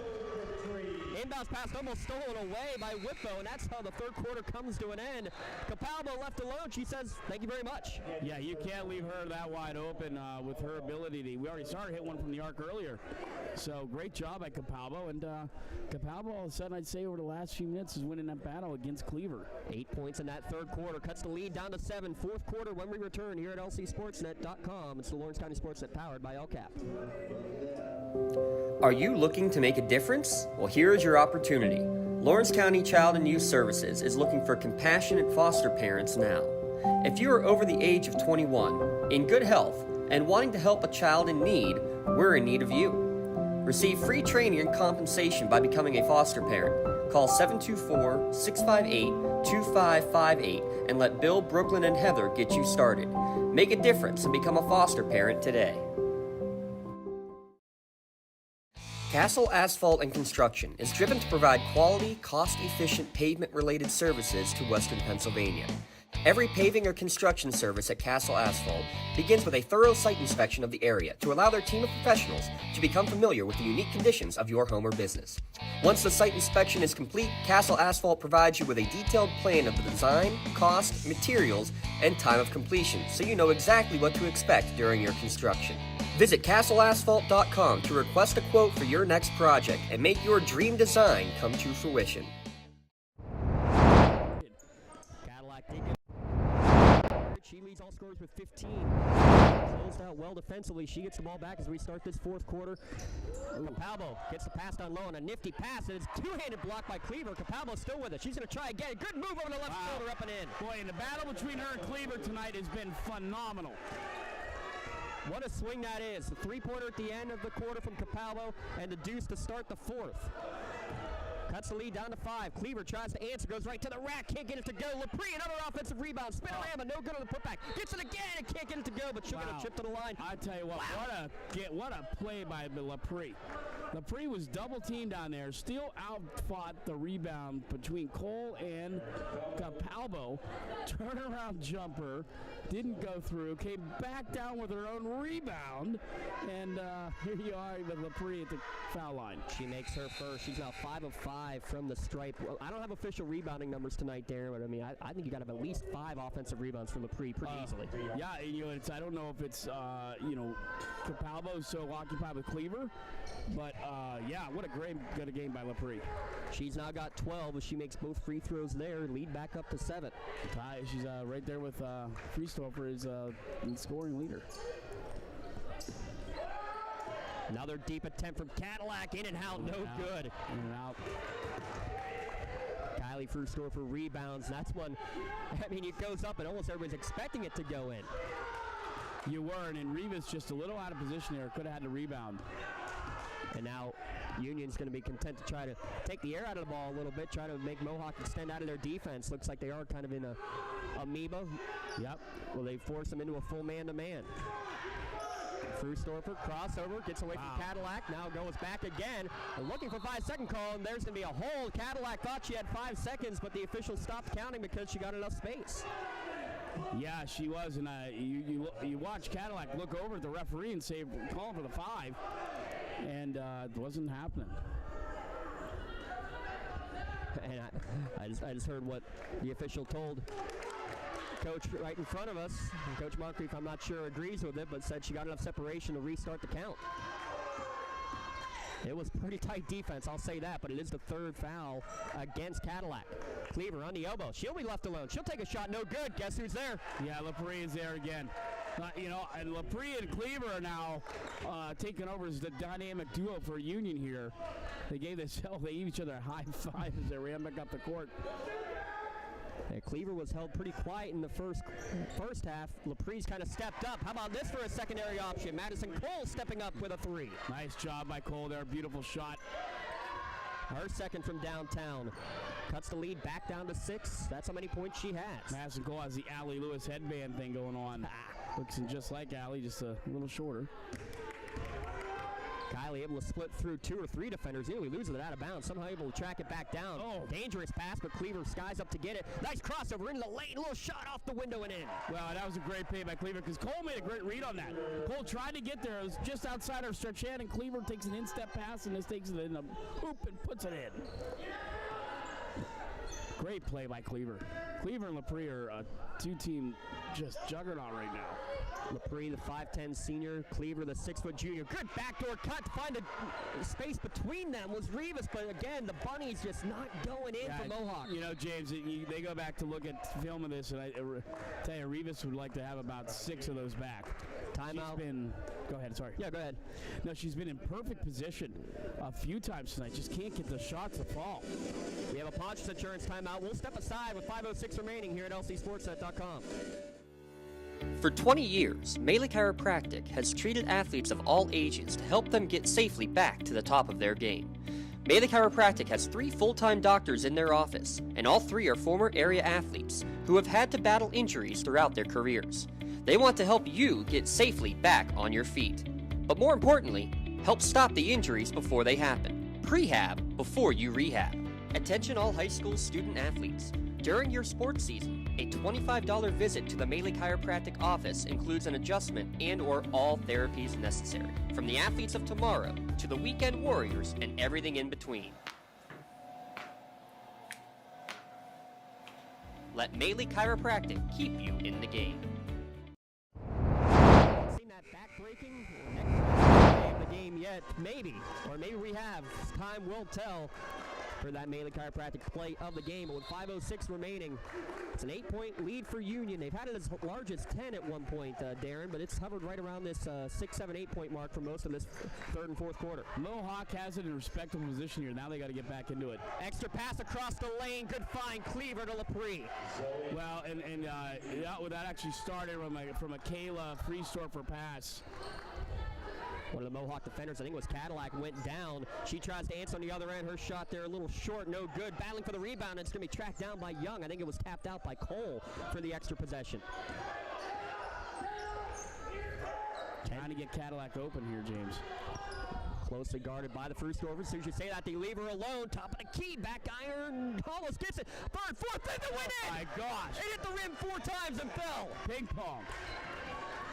Inbounds pass almost stolen away by Whippo, and that's how the third quarter comes to an end. Capalbo left alone. She says, thank you very much. Yeah, you can't leave her that wide open with her ability. We already saw her hit one from the arc earlier. So great job by Capalbo. And Capalbo, all of a sudden, I'd say over the last few minutes, is winning that battle against Cleaver. 8 points in that third quarter. Cuts the lead down to 7. Fourth quarter when we return here at lcsportsnet.com. It's the Lawrence County SportsNet powered by LCAP. Are you looking to make a difference? Well, here is your opportunity. Lawrence County Child and Youth Services is looking for compassionate foster parents now. If you are over the age of 21, in good health, and wanting to help a child in need, we're in need of you. Receive free training and compensation by becoming a foster parent. Call 724-658-2558 and let Bill, Brooklyn, and Heather get you started. Make a difference and become a foster parent today. Castle Asphalt and Construction is driven to provide quality, cost-efficient pavement-related services to Western Pennsylvania. Every paving or construction service at Castle Asphalt begins with a thorough site inspection of the area to allow their team of professionals to become familiar with the unique conditions of your home or business. Once the site inspection is complete, Castle Asphalt provides you with a detailed plan of the design, cost, materials, and time of completion, so you know exactly what to expect during your construction. Visit castleasphalt.com to request a quote for your next project and make your dream design come to fruition. She leads all scorers with 15. Closed out well defensively. She gets the ball back as we start this fourth quarter. Capalbo gets the pass down low on a nifty pass, and it's two-handed block by Cleaver. Capalbo still with it. She's going to try again. Good move over the left shoulder, up and in. Boy, and the battle between her and Cleaver tonight has been phenomenal. What a swing that is. The three-pointer at the end of the quarter from Capalbo, and the deuce to start the fourth. Cuts the lead down to 5. Cleaver tries to answer, goes right to the rack, can't get it to go. Lepre, another offensive rebound. Spinorama, no good on the putback. Gets it again and can't get it to go, but she'll get a chip to the line. I tell you what, what a play by Lepre. Lepre was double teamed down there, still outfought the rebound between Cole and Capalbo. Turnaround jumper, didn't go through, came back down with her own rebound, and here you are with Lepre at the foul line. She makes her first. She's now 5 of 5 from the stripe. Well, I don't have official rebounding numbers tonight, Darren, but I mean, I think you got to have at least 5 offensive rebounds from Lepre pretty easily. Yeah, you know, I don't know if it's Capalbo's so occupied with Cleaver, but yeah, what a good game by Lepre. She's now got 12 as she makes both free throws there. Lead back up to 7. She's right there with Freestoffer as scoring leader. Another deep attempt from Cadillac, in and out, no good. In and out. Kylie Freestoffer rebounds. That's one, I mean, it goes up and almost everybody's expecting it to go in. You were, and Rivas just a little out of position there. Could have had the rebound. And now Union's going to be content to try to take the air out of the ball a little bit, try to make Mohawk extend out of their defense. Looks like they are kind of in a amoeba. Yep. Well, they force them into a full man-to-man. Freestoffer, crossover, gets away from Cadillac, now goes back again. Looking for 5-second call, and there's going to be a hold. Cadillac thought she had 5 seconds, but the official stopped counting because she got enough space. Yeah, she was, and you watch Cadillac look over at the referee and say, calling for the 5, and it wasn't happening. And I just heard what the official told Coach right in front of us. And Coach Moncrief, I'm not sure, agrees with it, but said she got enough separation to restart the count. It was pretty tight defense, I'll say that, but it is the 3rd foul against Cadillac. Cleaver on the elbow. She'll be left alone. She'll take a shot. No good. Guess who's there? Yeah, Lepre is there again. And Lepre and Cleaver are now taking over as the dynamic duo for Union here. They gave each other a high five as they ran back up the court. Cleaver was held pretty quiet in the first half. Lepre's kind of stepped up. How about this for a secondary option? Madison Cole stepping up with a 3. Nice job by Cole there. Beautiful shot. Her second from downtown. Cuts the lead back down to 6. That's how many points she has. Madison Cole has the Allie Lewis headband thing going on. Looks just like Allie, just a little shorter. Kylie able to split through 2 or 3 defenders. Nearly loses it out of bounds. Somehow able to track it back down. Oh. Dangerous pass, but Cleaver skies up to get it. Nice crossover into the lane. A little shot off the window and in. Well, that was a great play by Cleaver because Cole made a great read on that. Cole tried to get there. It was just outside her stretch hand, and Cleaver takes an instep pass, and this takes it in the hoop and puts it in. Great play by Cleaver. Cleaver and Lepre are a 2-team just juggernaut right now. Lepre, the 5'10 senior, Cleaver, the 6' junior. Good backdoor cut to find a space between them was Rivas, but again, the bunny's just not going in for Mohawk. You know, James, they go back to look at film of this, and I tell you, Rivas would like to have about 6 of those back. Timeout. Go ahead, sorry. Yeah, go ahead. No, she's been in perfect position a few times tonight. Just can't get the shots to fall. We have a Ponch's Insurance timeout. We'll step aside with 5:06 remaining here at lcsportsnet.com. For 20 years, Melee Chiropractic has treated athletes of all ages to help them get safely back to the top of their game. Melee Chiropractic has 3 full-time doctors in their office, and all 3 are former area athletes who have had to battle injuries throughout their careers. They want to help you get safely back on your feet. But more importantly, help stop the injuries before they happen. Prehab before you rehab. Attention all high school student athletes. During your sports season, A $25 visit to the Maley Chiropractic office includes an adjustment and/or all therapies necessary, from the athletes of tomorrow to the weekend warriors and everything in between. Let Maley Chiropractic keep you in the game. Seen that back-breaking or neck of the game yet? Maybe, or maybe we have. Time will tell for that Maley Chiropractic play of the game. But with 5:06 remaining, it's an 8-point lead for Union. They've had it as large as 10 at one point, Darren, but it's hovered right around this 6, 7, 8-point mark for most of this third and fourth quarter. Mohawk has it in a respectable position here. Now they got to get back into it. Extra pass across the lane. Good find. Cleaver to Lepre. Well, and that actually started from a Kayla Freestorfer pass. One of the Mohawk defenders, I think it was Cadillac, went down. She tries to answer on the other end. Her shot there a little short, no good. Battling for the rebound, and it's going to be tracked down by Young. I think it was tapped out by Cole for the extra possession. Trying to get Cadillac open here, James. Closely guarded by the Freestorfers. As soon as you say that, they leave her alone. Top of the key, back iron. Almost gets it. Third, fourth, fifth, and win it! My gosh. It hit the rim 4 times and fell. Ping pong.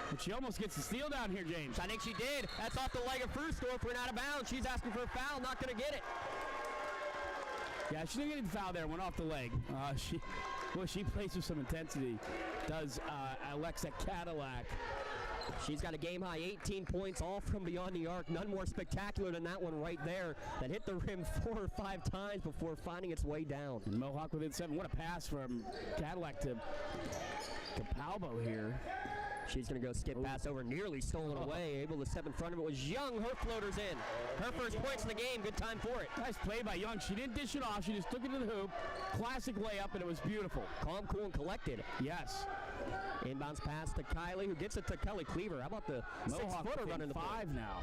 But she almost gets the steal down here, James. I think she did. That's off the leg of Freestorfer and out of bounds. She's asking for a foul, not going to get it. Yeah, she didn't get the foul there. Went off the leg. She plays with some intensity. Does Alexa Cadillac. She's got a game-high 18 points, all from beyond the arc. None more spectacular than that one right there that hit the rim 4 or 5 times before finding its way down. And Mohawk within 7. What a pass from Cadillac to Palbo here. She's going to go skip pass over, nearly stolen away. Able to step in front of it was Young. Her floater's in. Her first points in the game. Good time for it. Nice play by Young. She didn't dish it off. She just took it to the hoop. Classic layup, and it was beautiful. Calm, cool, and collected. Yes. Inbounds pass to Kylie, who gets it to Kelly Cleaver. How about the Mohawk 6-footer running the 5 now?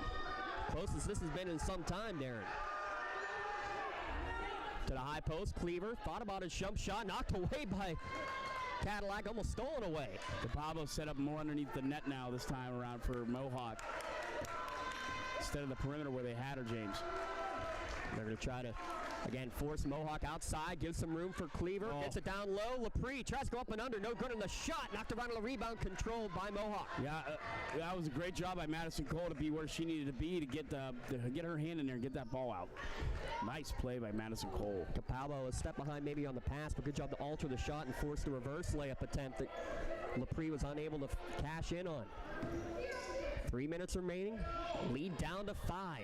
Closest this has been in some time, Darren. To the high post, Cleaver thought about his jump shot, knocked away by Cadillac, almost stolen away. DePablo set up more underneath the net now this time around for Mohawk instead of the perimeter where they had her, James. They're going to try to, again, force Mohawk outside, give some room for Cleaver, gets it down low. Lepre tries to go up and under, no good on the shot, knocked around on the rebound, controlled by Mohawk. Yeah, that was a great job by Madison Cole to be where she needed to be to get her hand in there and get that ball out. Nice play by Madison Cole. Capalbo a step behind maybe on the pass, but good job to alter the shot and force the reverse layup attempt that Lepre was unable to cash in on. 3 minutes remaining, lead down to 5.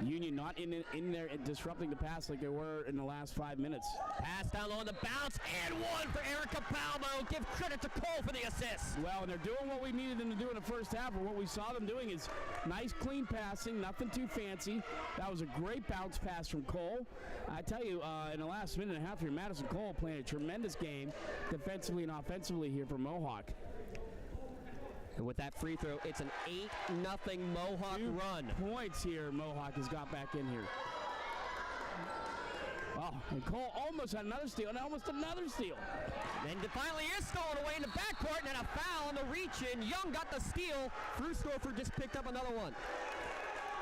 Union not in there and disrupting the pass like they were in the last 5 minutes. Pass down low on the bounce, and one for Erica Palmo. Give credit to Cole for the assist. Well, and they're doing what we needed them to do in the first half, or what we saw them doing is nice, clean passing, nothing too fancy. That was a great bounce pass from Cole. I tell you, in the last minute and a half here, Madison Cole playing a tremendous game defensively and offensively here for Mohawk. And with that free throw, it's an 8-0 Mohawk run. Points here, Mohawk has got back in here. Oh, and Cole almost had another steal, and almost another steal. And it finally is stolen away in the backcourt, and then a foul on the reach-in. Young got the steal. Freestorfer just picked up another one.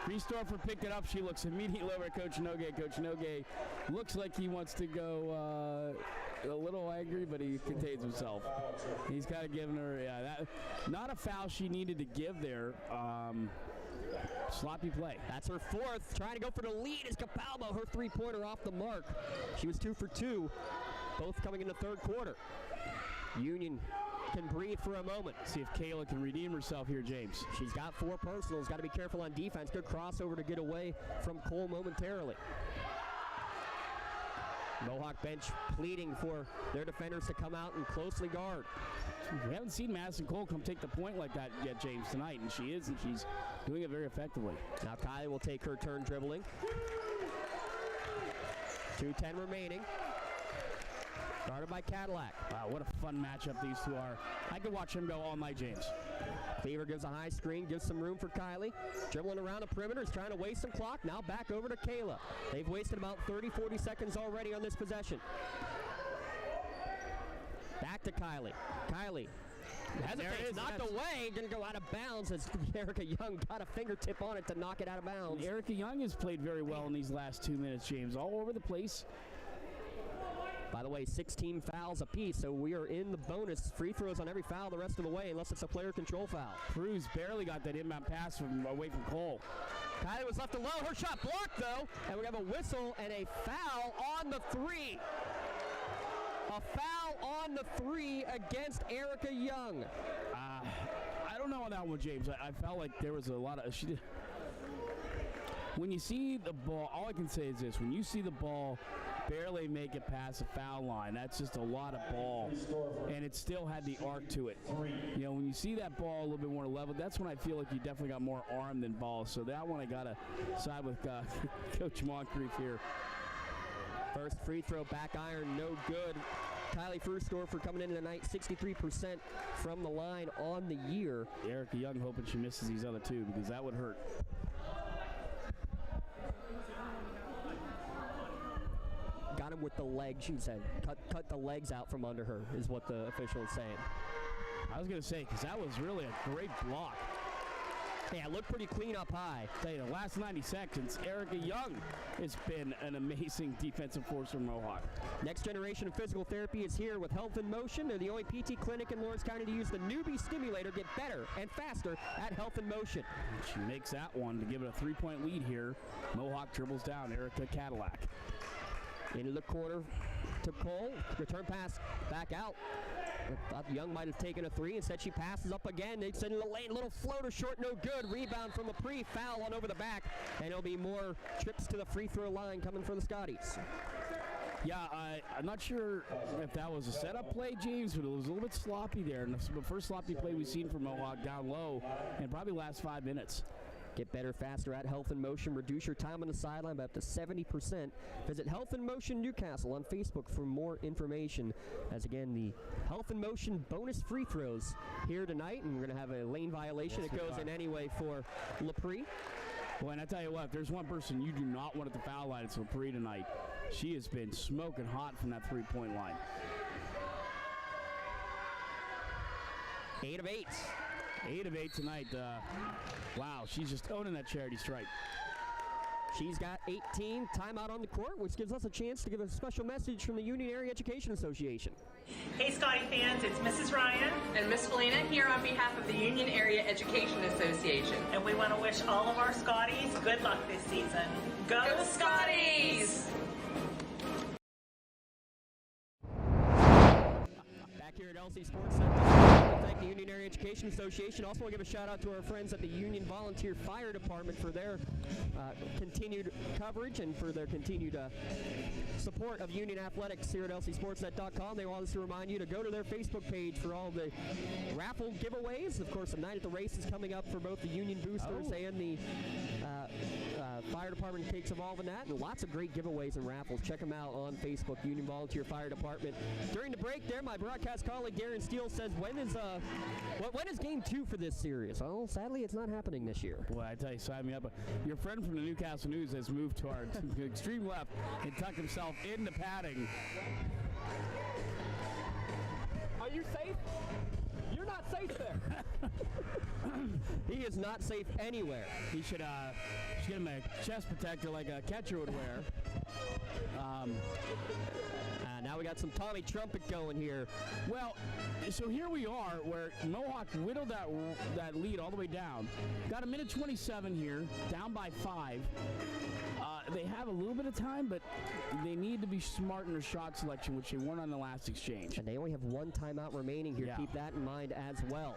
Freestorfer picked it up. She looks immediately over at Coach Nogue. Coach Nogue looks like he wants to go a little angry, but he contains himself. He's kind of giving her, not a foul she needed to give there. Sloppy play. That's her 4th. Trying to go for the lead is Capalbo. Her 3-pointer off the mark. She was 2 for 2, both coming in the third quarter. Union can breathe for a moment. See if Kayla can redeem herself here, James. She's got 4 personals. Got to be careful on defense. Good crossover to get away from Cole momentarily. Mohawk bench pleading for their defenders to come out and closely guard. We haven't seen Madison Cole come take the point like that yet, James, tonight, and she is, and she's doing it very effectively. Now Kylie will take her turn dribbling. 2:10 remaining. Guarded by Cadillac. Wow, what a fun matchup these two are. I could watch them go all night, James. Cleaver gives a high screen, gives some room for Kylie. Dribbling around the perimeter, is trying to waste some clock. Now back over to Kayla. They've wasted about 30-40 seconds already on this possession. Back to Kylie. Kylie hesitates, knocked away, going to go out of bounds as Erica Young got a fingertip on it to knock it out of bounds. Erica Young has played very well in these last 2 minutes, James, all over the place. By the way, 16 fouls apiece, so we are in the bonus. Free throws on every foul the rest of the way, unless it's a player control foul. Cruz barely got that inbound pass from away from Cole. Kylie was left alone. Her shot blocked, though, and we have a whistle and a foul on the three. A foul on the three against Erica Young. I don't know on that one, James. I felt like there was a lot of... When you see the ball, all I can say is this. When you see the ball barely make it past the foul line, that's just a lot of ball. And it still had the arc to it. You know, when you see that ball a little bit more level, that's when I feel like you definitely got more arm than ball. So that one I got to side with Coach Moncrief here. First free throw, back iron, no good. Kylie Frusdorfer coming in tonight, 63% from the line on the year. Erica Young hoping she misses these other two because that would hurt. Got him with the leg, she said. Cut the legs out from under her is what the official is saying. I was going to say, because that was really a great block. Yeah, it looked pretty clean up high. Tell you, the last 90 seconds, Erica Young has been an amazing defensive force for Mohawk. Next generation of physical therapy is here with Health in Motion. They're the only PT clinic in Lawrence County to use the newbie stimulator. Get better and faster at Health in Motion. She makes that one to give it a 3-point lead here. Mohawk dribbles down Erica Cadillac. Into the corner to Cole. Return pass back out. I thought Young might have taken a three. Instead, she passes up again. They send in the lane. Little floater short, no good. Rebound from Lepre. Foul on over the back. And it'll be more trips to the free throw line coming for the Scotties. Yeah, I'm not sure if that was a setup play, James, but it was a little bit sloppy there. And the first sloppy play we've seen from Mohawk down low and probably last 5 minutes. Get better, faster at Health in Motion. Reduce your time on the sideline by up to 70%. Visit Health in Motion Newcastle on Facebook for more information. As again, the Health in Motion bonus free throws here tonight, and we're going to have a lane violation. Yes, it goes in anyway for Lepre. Well, and I tell you what, if there's one person you do not want at the foul line, it's Lepre tonight. She has been smoking hot from that three-point line. 8 of 8. 8 of 8 tonight. Wow, she's just owning that charity stripe. She's got 18. Timeout on the court, which gives us a chance to give a special message from the Union Area Education Association. Hey Scotty fans, it's Mrs. Ryan and Miss Felina here on behalf of the Union Area Education Association. And we want to wish all of our Scotties good luck this season. Go Scotties! Back here at LC SportsNet, thank the Union Area Education Association. Also want to give a shout out to our friends at the Union Volunteer Fire Department for their continued coverage and for their continued support of Union Athletics here at LCSportsNet.com. They want us to remind you to go to their Facebook page for all the raffle giveaways. Of course, the Night at the Race is coming up for both the Union Boosters and the Fire Department takes involved in that, and lots of great giveaways and raffles. Check them out on Facebook, Union Volunteer Fire Department. During the break there, my broadcast colleague Darren Steele says, when is game 2 for this series? Oh, sadly, it's not happening this year. Boy, I tell you, sign me up. Your friend from the Newcastle News has moved to our extreme left and tucked himself into padding. Are you safe? You're not safe there. He is not safe anywhere. He should get him a chest protector like a catcher would wear. Now we got some Tommy Trumpet going here. Well, so here we are where Mohawk whittled that lead all the way down. Got a minute 27 here, down by 5. They have a little bit of time, but they need to be smart in their shot selection, which they weren't on the last exchange. And they only have 1 timeout remaining here. Yeah. Keep that in mind as well.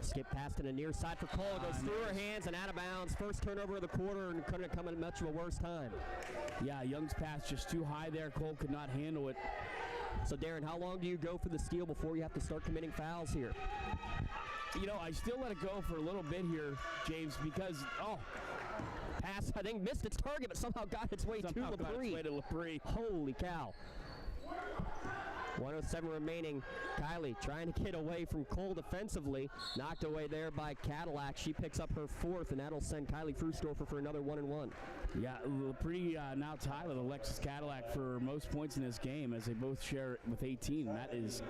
Skip pass to the near side for Cole. Goes through her hands and out of bounds. First turnover of the quarter, and couldn't have come at much of a worse time. Yeah, Young's pass just too high there. Cole could not handle it. So, Darren, how long do you go for the steal before you have to start committing fouls here? You know, I still let it go for a little bit here, James, because, pass, I think, missed its target, but somehow got its way to Lepre. Holy cow. 107 remaining. Kylie trying to get away from Cole defensively. Knocked away there by Cadillac. She picks up her 4th, and that'll send Kylie Frusdorfer for another 1-and-1. Yeah, Lepre now tied with Alexis Cadillac for most points in this game, as they both share it with 18. That is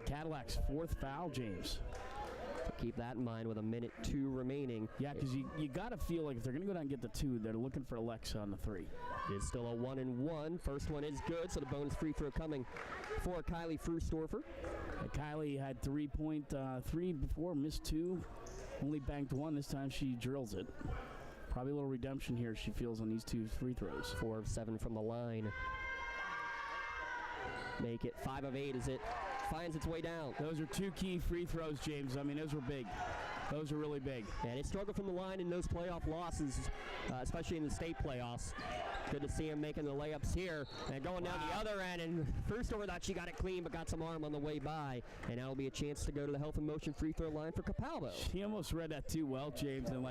Cadillac's 4th foul, James. Keep that in mind with 1:02 remaining. Yeah, because you got to feel like if they're going to go down and get the 2, they're looking for Alexa on the 3. It's still a 1-1. First one is good, so the bonus free throw coming for Kylie Frustorfer. Kylie had 3 before, missed 2, only banked 1. This time she drills it. Probably a little redemption here she feels on these 2 free throws. 4 of 7 from the line. Make it 5 of 8 as it finds its way down. Those are 2 key free throws, James. I mean, those were big. Those are really big. And they struggled from the line in those playoff losses, especially in the state playoffs. Good to see him making the layups here. And going down the other end, and Frustorfer thought she got it clean, but got some arm on the way by. And now will be a chance to go to the Health and Motion free throw line for Capalbo. She almost read that too well, James, and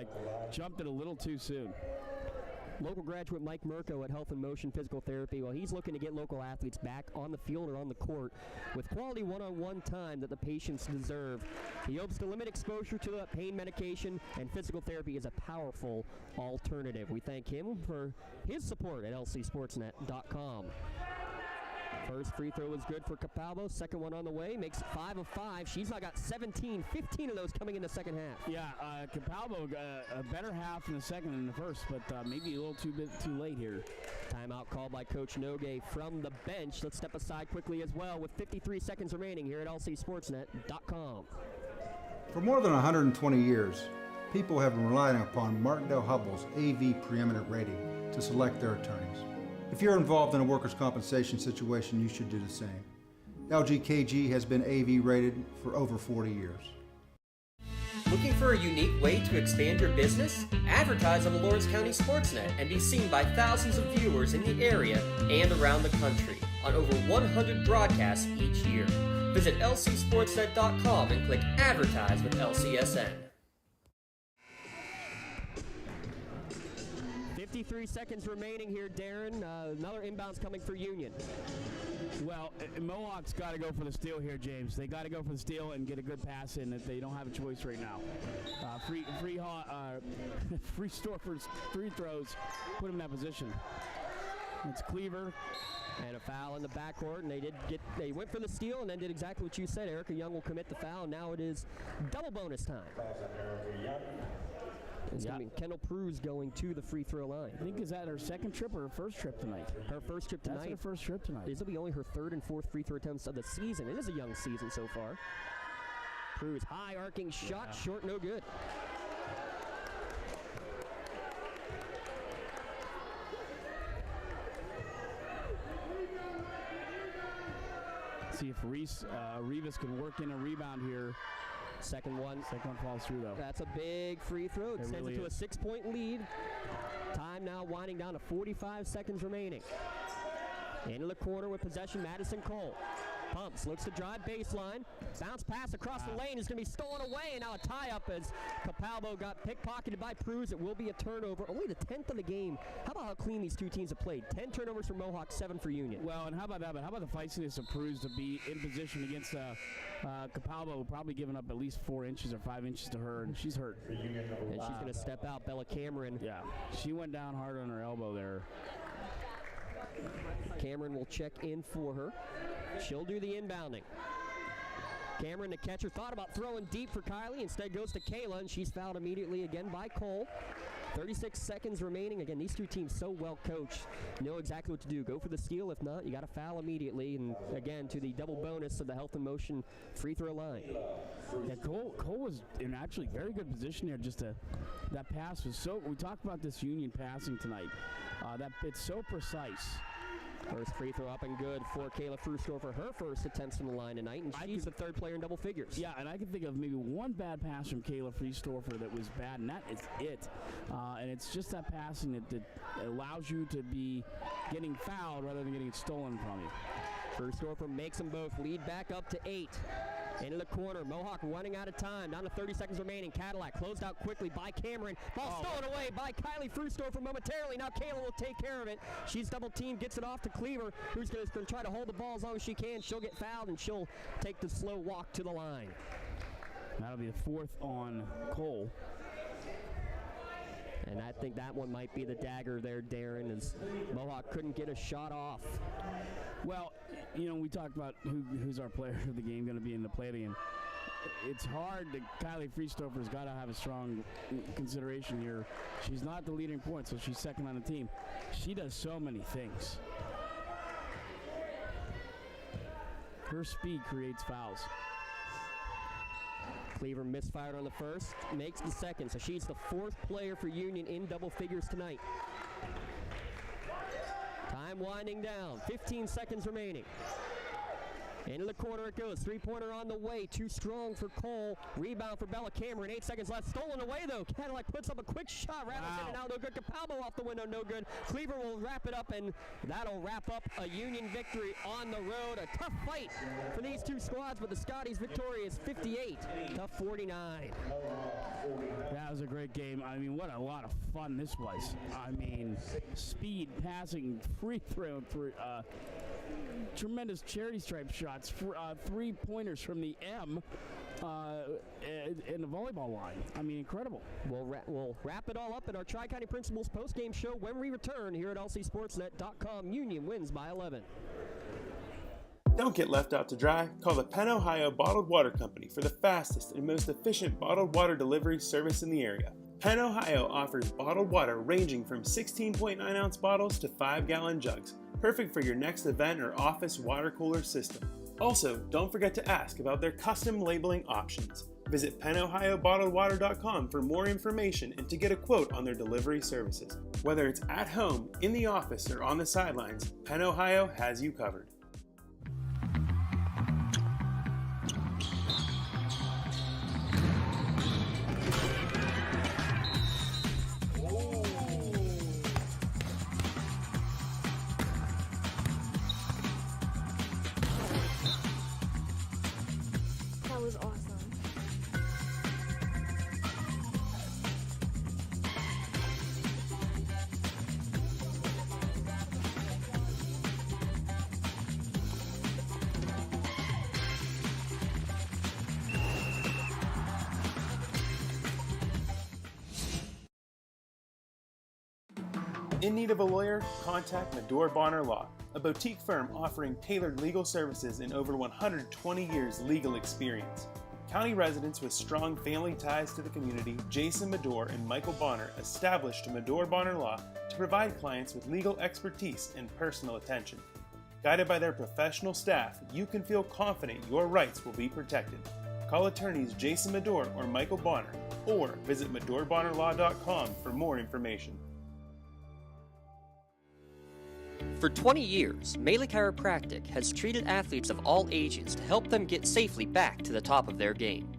jumped it a little too soon. Local graduate Mike Mirko at Health and Motion Physical Therapy, well, he's looking to get local athletes back on the field or on the court with quality one-on-one time that the patients deserve. He hopes to limit exposure to the pain medication, and physical therapy is a powerful alternative. We thank him for his support at lcsportsnet.com. First free throw was good for Capalbo. Second one on the way. Makes it 5 of 5. She's now got 17, 15 of those coming in the second half. Yeah, Capalbo a better half in the second than the first, but maybe a little too late here. Timeout called by Coach Nogue from the bench. Let's step aside quickly as well with 53 seconds remaining here at lcsportsnet.com. For more than 120 years, people have been relying upon Martindale-Hubbell's AV preeminent rating to select their attorneys. If you're involved in a workers' compensation situation, you should do the same. LGKG has been AV rated for over 40 years. Looking for a unique way to expand your business? Advertise on the Lawrence County SportsNet and be seen by thousands of viewers in the area and around the country on over 100 broadcasts each year. Visit lcsportsnet.com and click Advertise with LCSN. 53 seconds remaining here, Darren. Another inbounds coming for Union. Well, Mohawk's got to go for the steal here, James. They got to go for the steal and get a good pass in if they don't have a choice right now. Frustorfer's free throws put him in that position. It's Cleaver. And a foul in the backcourt, and they went for the steal and then did exactly what you said. Erica Young will commit the foul. Now it is double bonus time. It's going to be Kendall Pruse going to the free throw line. I think is that her second trip or her first trip tonight? Her first trip tonight. That's her first trip tonight. This will be only her 3rd and 4th free throw attempts of the season. It is a young season so far. Pruse, high arcing shot, short, no good. See if Rivas can work in a rebound here. Second one falls through, though. That's a big free throw. It sends it to a 6-point lead. Time now winding down to 45 seconds remaining. Into the corner with possession, Madison Cole. Pumps, looks to drive baseline. Bounce pass across the lane is going to be stolen away. And now a tie-up as Capalbo got pickpocketed by Pruse. It will be a turnover. Only the 10th of the game. How about how clean these two teams have played? 10 turnovers for Mohawk, 7 for Union. Well, and how about that? But how about the feistiness of Pruse to be in position against Capalbo, probably giving up at least 4 inches or 5 inches to her, and she's hurt. And she's going to step out, Bella Cameron. Yeah, she went down hard on her elbow there. Cameron will check in for her. She'll do the inbounding. Cameron, the catcher, thought about throwing deep for Kylie. Instead goes to Kayla, and she's fouled immediately again by Cole. 36 seconds remaining. Again, these two teams so well coached, know exactly what to do. Go for the steal. If not, you got to foul immediately. And again, to the double bonus of the Health and Motion free throw line. Yeah, Cole was in actually very good position there. That pass was so. We talked about this Union passing tonight. It's so precise. First free throw up and good for Kayla Frustorfer, her first attempts from the line tonight, and she's the 3rd player in double figures. Yeah, and I can think of maybe one bad pass from Kayla Frustorfer that was bad, and that is it. And it's just that passing that allows you to be getting fouled rather than getting it stolen from you. Frustorfer makes them both. Lead back up to 8. Into the corner. Mohawk running out of time. Down to 30 seconds remaining. Cadillac closed out quickly by Cameron. Ball stolen away by Kylie Frustorfer momentarily. Now Kayla will take care of it. She's double teamed, gets it off to Cleaver, who's going to try to hold the ball as long as she can. She'll get fouled, and she'll take the slow walk to the line. That'll be the 4th on Cole. And I think that one might be the dagger there, Darren, as Mohawk couldn't get a shot off. Well, we talked about who's our player of the game going to be in the play of the game. it's hard. Kylie Freestofer's got to have a strong consideration here. She's not the leading point, so she's second on the team. She does so many things. Her speed creates fouls. Cleaver misfired on the first, makes the second, so she's the fourth player for Union in double figures tonight. Time winding down, 15 seconds remaining. Into the corner it goes. Three-pointer on the way. Too strong for Cole. Rebound for Bella Cameron. 8 seconds left. Stolen away, though. Cadillac puts up a quick shot. Rattles in and out. No good. Capalbo off the window. No good. Cleaver will wrap it up, and that'll wrap up a Union victory on the road. A tough fight for these two squads, but the Scotties victory is 58-49. That was a great game. I mean, what a lot of fun this was. I mean, speed, passing, free throw, tremendous charity stripe shots, three-pointers from the M in the volleyball line. I mean, incredible. We'll wrap it all up at our Tri-County Principals post-game show when we return here at LCSportsNet.com. Union wins by 11. Don't get left out to dry. Call the Penn Ohio Bottled Water Company for the fastest and most efficient bottled water delivery service in the area. Penn Ohio offers bottled water ranging from 16.9-ounce bottles to 5-gallon jugs, perfect for your next event or office water cooler system. Also, don't forget to ask about their custom labeling options. Visit PennOhioBottledWater.com for more information and to get a quote on their delivery services. Whether it's at home, in the office, or on the sidelines, Penn Ohio has you covered. That was awesome. In need of a lawyer? Contact Medore Bonner Law, a boutique firm offering tailored legal services and over 120 years legal experience. County residents with strong family ties to the community, Jason Medore and Michael Bonner, established Medore Bonner Law to provide clients with legal expertise and personal attention. Guided by their professional staff, you can feel confident your rights will be protected. Call attorneys Jason Medore or Michael Bonner, or visit MedoreBonnerLaw.com for more information. For 20 years, Melee Chiropractic has treated athletes of all ages to help them get safely back to the top of their game.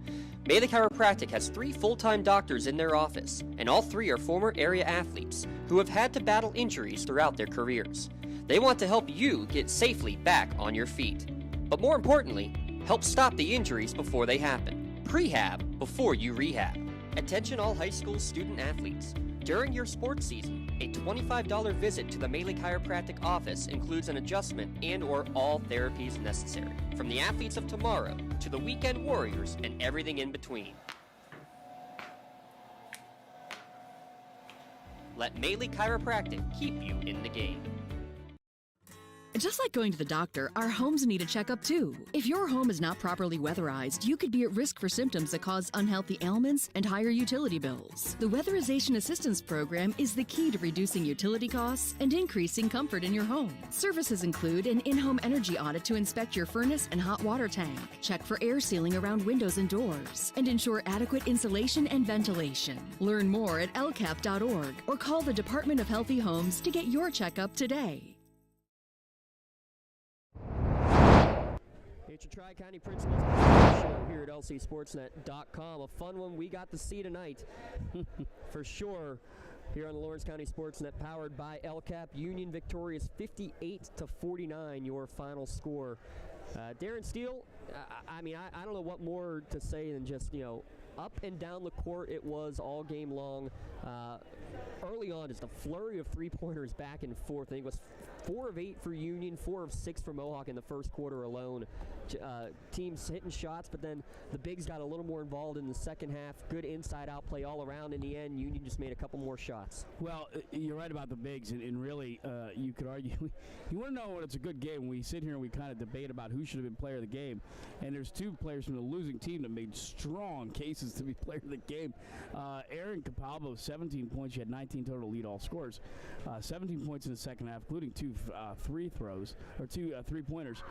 Melee Chiropractic has 3 full-time doctors in their office, and all 3 are former area athletes who have had to battle injuries throughout their careers. They want to help you get safely back on your feet. But more importantly, help stop the injuries before they happen. Prehab before you rehab. Attention all high school student athletes. During your sports season, a $25 visit to the Melee Chiropractic office includes an adjustment and/or all therapies necessary, from the athletes of tomorrow to the weekend warriors and everything in between. Let Melee Chiropractic keep you in the game. Just like going to the doctor, our homes need a checkup too. If your home is not properly weatherized, you could be at risk for symptoms that cause unhealthy ailments and higher utility bills. The Weatherization Assistance Program is the key to reducing utility costs and increasing comfort in your home. Services include an in-home energy audit to inspect your furnace and hot water tank, check for air sealing around windows and doors, and ensure adequate insulation and ventilation. Learn more at lcap.org or call the Department of Healthy Homes to get your checkup today. It's your Tri-County Principals show here at LCSportsNet.com. A fun one we got to see tonight, for sure, here on the Lawrence County SportsNet, powered by LCAP. Union victorious 58-49, your final score. Darren Steele, I don't know what more to say than just, up and down the court it was all game long. Early on, just a flurry of three-pointers back and forth. I think it was 4 of 8 for Union, 4 of 6 for Mohawk in the first quarter alone. Teams hitting shots, but then the bigs got a little more involved in the second half. Good inside-out play all around. In the end, Union just made a couple more shots. Well, you're right about the bigs, and really, you could argue, you want to know when it's a good game. We sit here and we kind of debate about who should have been player of the game, and there's 2 players from the losing team that made strong cases to be player of the game. Erin Capalbo, 17 points. She had 19 total lead all scores. 17 points in the second half, including 2 free throws, or 2 three-pointers.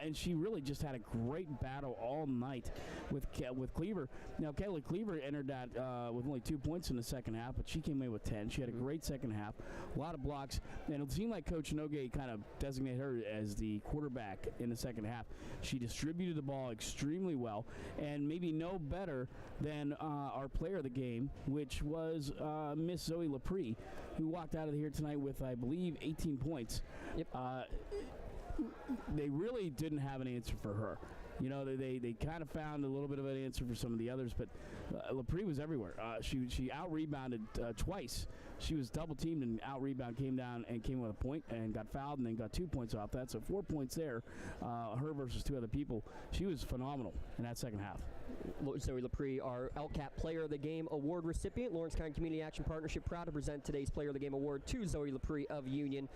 And she really just had a great battle all night with Cleaver. Now, Kayla Cleaver entered that with only 2 points in the second half, but she came away with 10. She had a great second half, a lot of blocks, and it seemed like Coach Nogue kind of designated her as the quarterback in the second half. She distributed the ball extremely well, and maybe no better than our player of the game, which was Miss Zoe Lepre, who walked out of here tonight with, I believe, 18 points. Yep. They really didn't have an answer for her. You know, they kind of found a little bit of an answer for some of the others, but Lepre was everywhere. She out-rebounded twice. She was double-teamed and out-rebound, came down and came with a point and got fouled and then got 2 points off that. So 4 points there, her versus 2 other people. She was phenomenal in that second half. Zoe Lepre, our LCAP Player of the Game Award recipient. Lawrence County Community Action Partnership proud to present today's Player of the Game Award to Zoe Lepre of Union.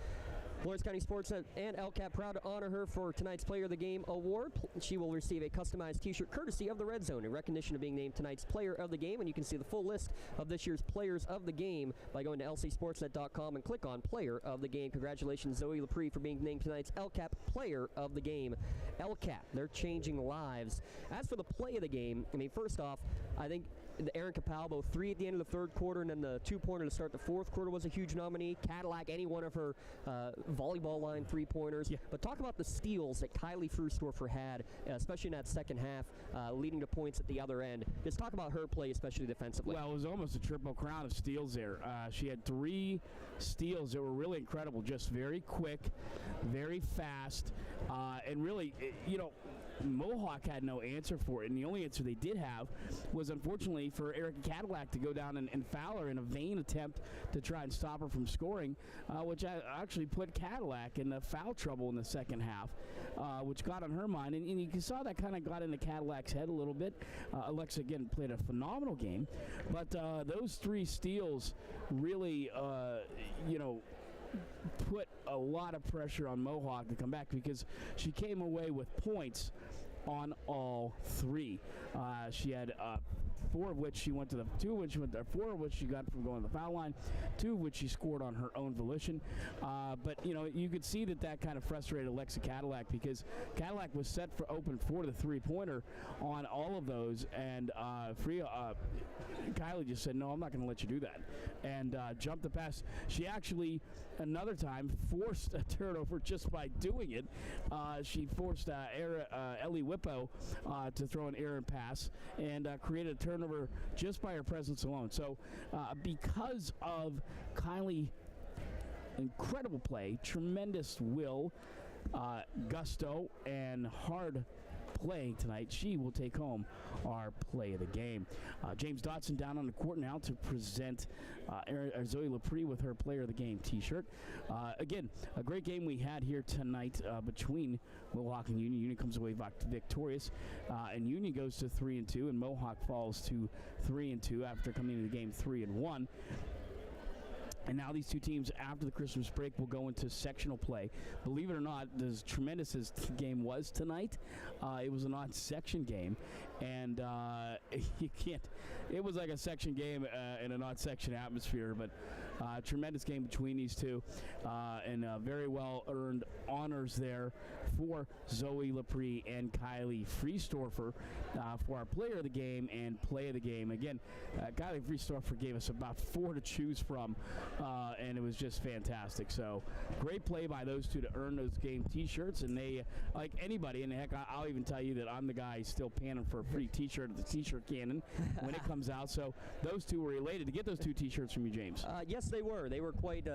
Lawrence County SportsNet and LCAP proud to honor her for tonight's Player of the Game award. She will receive a customized t-shirt courtesy of the Red Zone in recognition of being named tonight's Player of the Game. And you can see the full list of this year's Players of the Game by going to lcsportsnet.com and click on Player of the Game. Congratulations, Zoe Lepre, for being named tonight's LCAP Player of the Game. LCAP, they're changing lives. As for the play of the game, I mean, first off, I think the Erin Capalbo 3 at the end of the third quarter and then the 2-pointer to start the fourth quarter was a huge nominee. Cadillac, any one of her volleyball line 3-pointers. Yeah. But talk about the steals that Kylie Frustorfer had, especially in that second half, leading to points at the other end. Just talk about her play, especially defensively. Well, it was almost a triple crown of steals there. She had 3 steals that were really incredible, just very quick, very fast, and really, you know, Mohawk had no answer for it, and the only answer they did have was, unfortunately, for Erica Cadillac to go down and foul her in a vain attempt to try and stop her from scoring, which actually put Cadillac in foul trouble in the second half, which got on her mind, and you saw that kind of got into Cadillac's head a little bit. Alexa, again, played a phenomenal game, but those 3 steals really, you know, put a lot of pressure on Mohawk to come back because she came away with points on all 3. She had 4 of which she went to the 2 of which she went there, 4 of which she got from going to the foul line, 2 of which she scored on her own volition. But you know, you could see that kind of frustrated Alexa Cadillac because Cadillac was set for open for the 3-pointer on all of those, and Kylie just said, "No, I'm not going to let you do that," and jumped the pass. She actually another time forced a turnover just by doing it. She forced Ellie Whippo to throw an errant pass and created a turnover just by her presence alone. So because of Kylie, incredible play, tremendous will, gusto, and hard play tonight, she will take home our play of the game. James Dotson down on the court now to present Zoe Lepre with her player of the game t-shirt. Again, a great game we had here tonight between Mohawk and Union. Union comes away victorious, and Union goes to 3-2, and Mohawk falls to 3-2 after coming into the game 3-1. And now these 2 teams, after the Christmas break, will go into sectional play. Believe it or not, as tremendous as the game was tonight, it was an odd section game. And you can't, it was like a section game in an odd section atmosphere. But tremendous game between these 2. And very well earned honors there for Zoe Lepre and Kylie Frustorfer for our player of the game and play of the game. Again, Kylie Frustorfer gave us about 4 to choose from. And it was just fantastic. So great play by those 2 to earn those game t-shirts, and they, like anybody, and heck, I'll even tell you that I'm the guy still panning for a free t-shirt at the t-shirt cannon when it comes out. So those 2 were elated to get those 2 t-shirts from you, James. Yes, they were. They were quite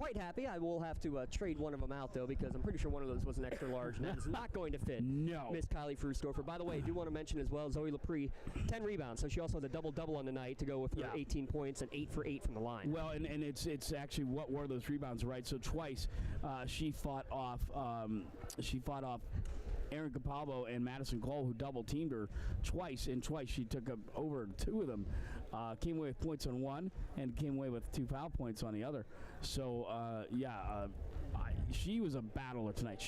quite happy. I will have to trade one of them out, though, because I'm pretty sure one of those was an extra large, and that is not going to fit Miss Kylie Frusdorfer. By the way, I do want to mention as well, Zoe Lepre, 10 rebounds, so she also had a double-double on the night to go with her 18 points and 8 for 8 from the line. Well, and it's actually what were those rebounds, right? So twice she fought off Aaron Capalvo and Madison Cole, who double-teamed her twice, and twice she took up over 2 of them. Came away with points on one, and came away with 2 foul points on the other. So, she was a battler tonight.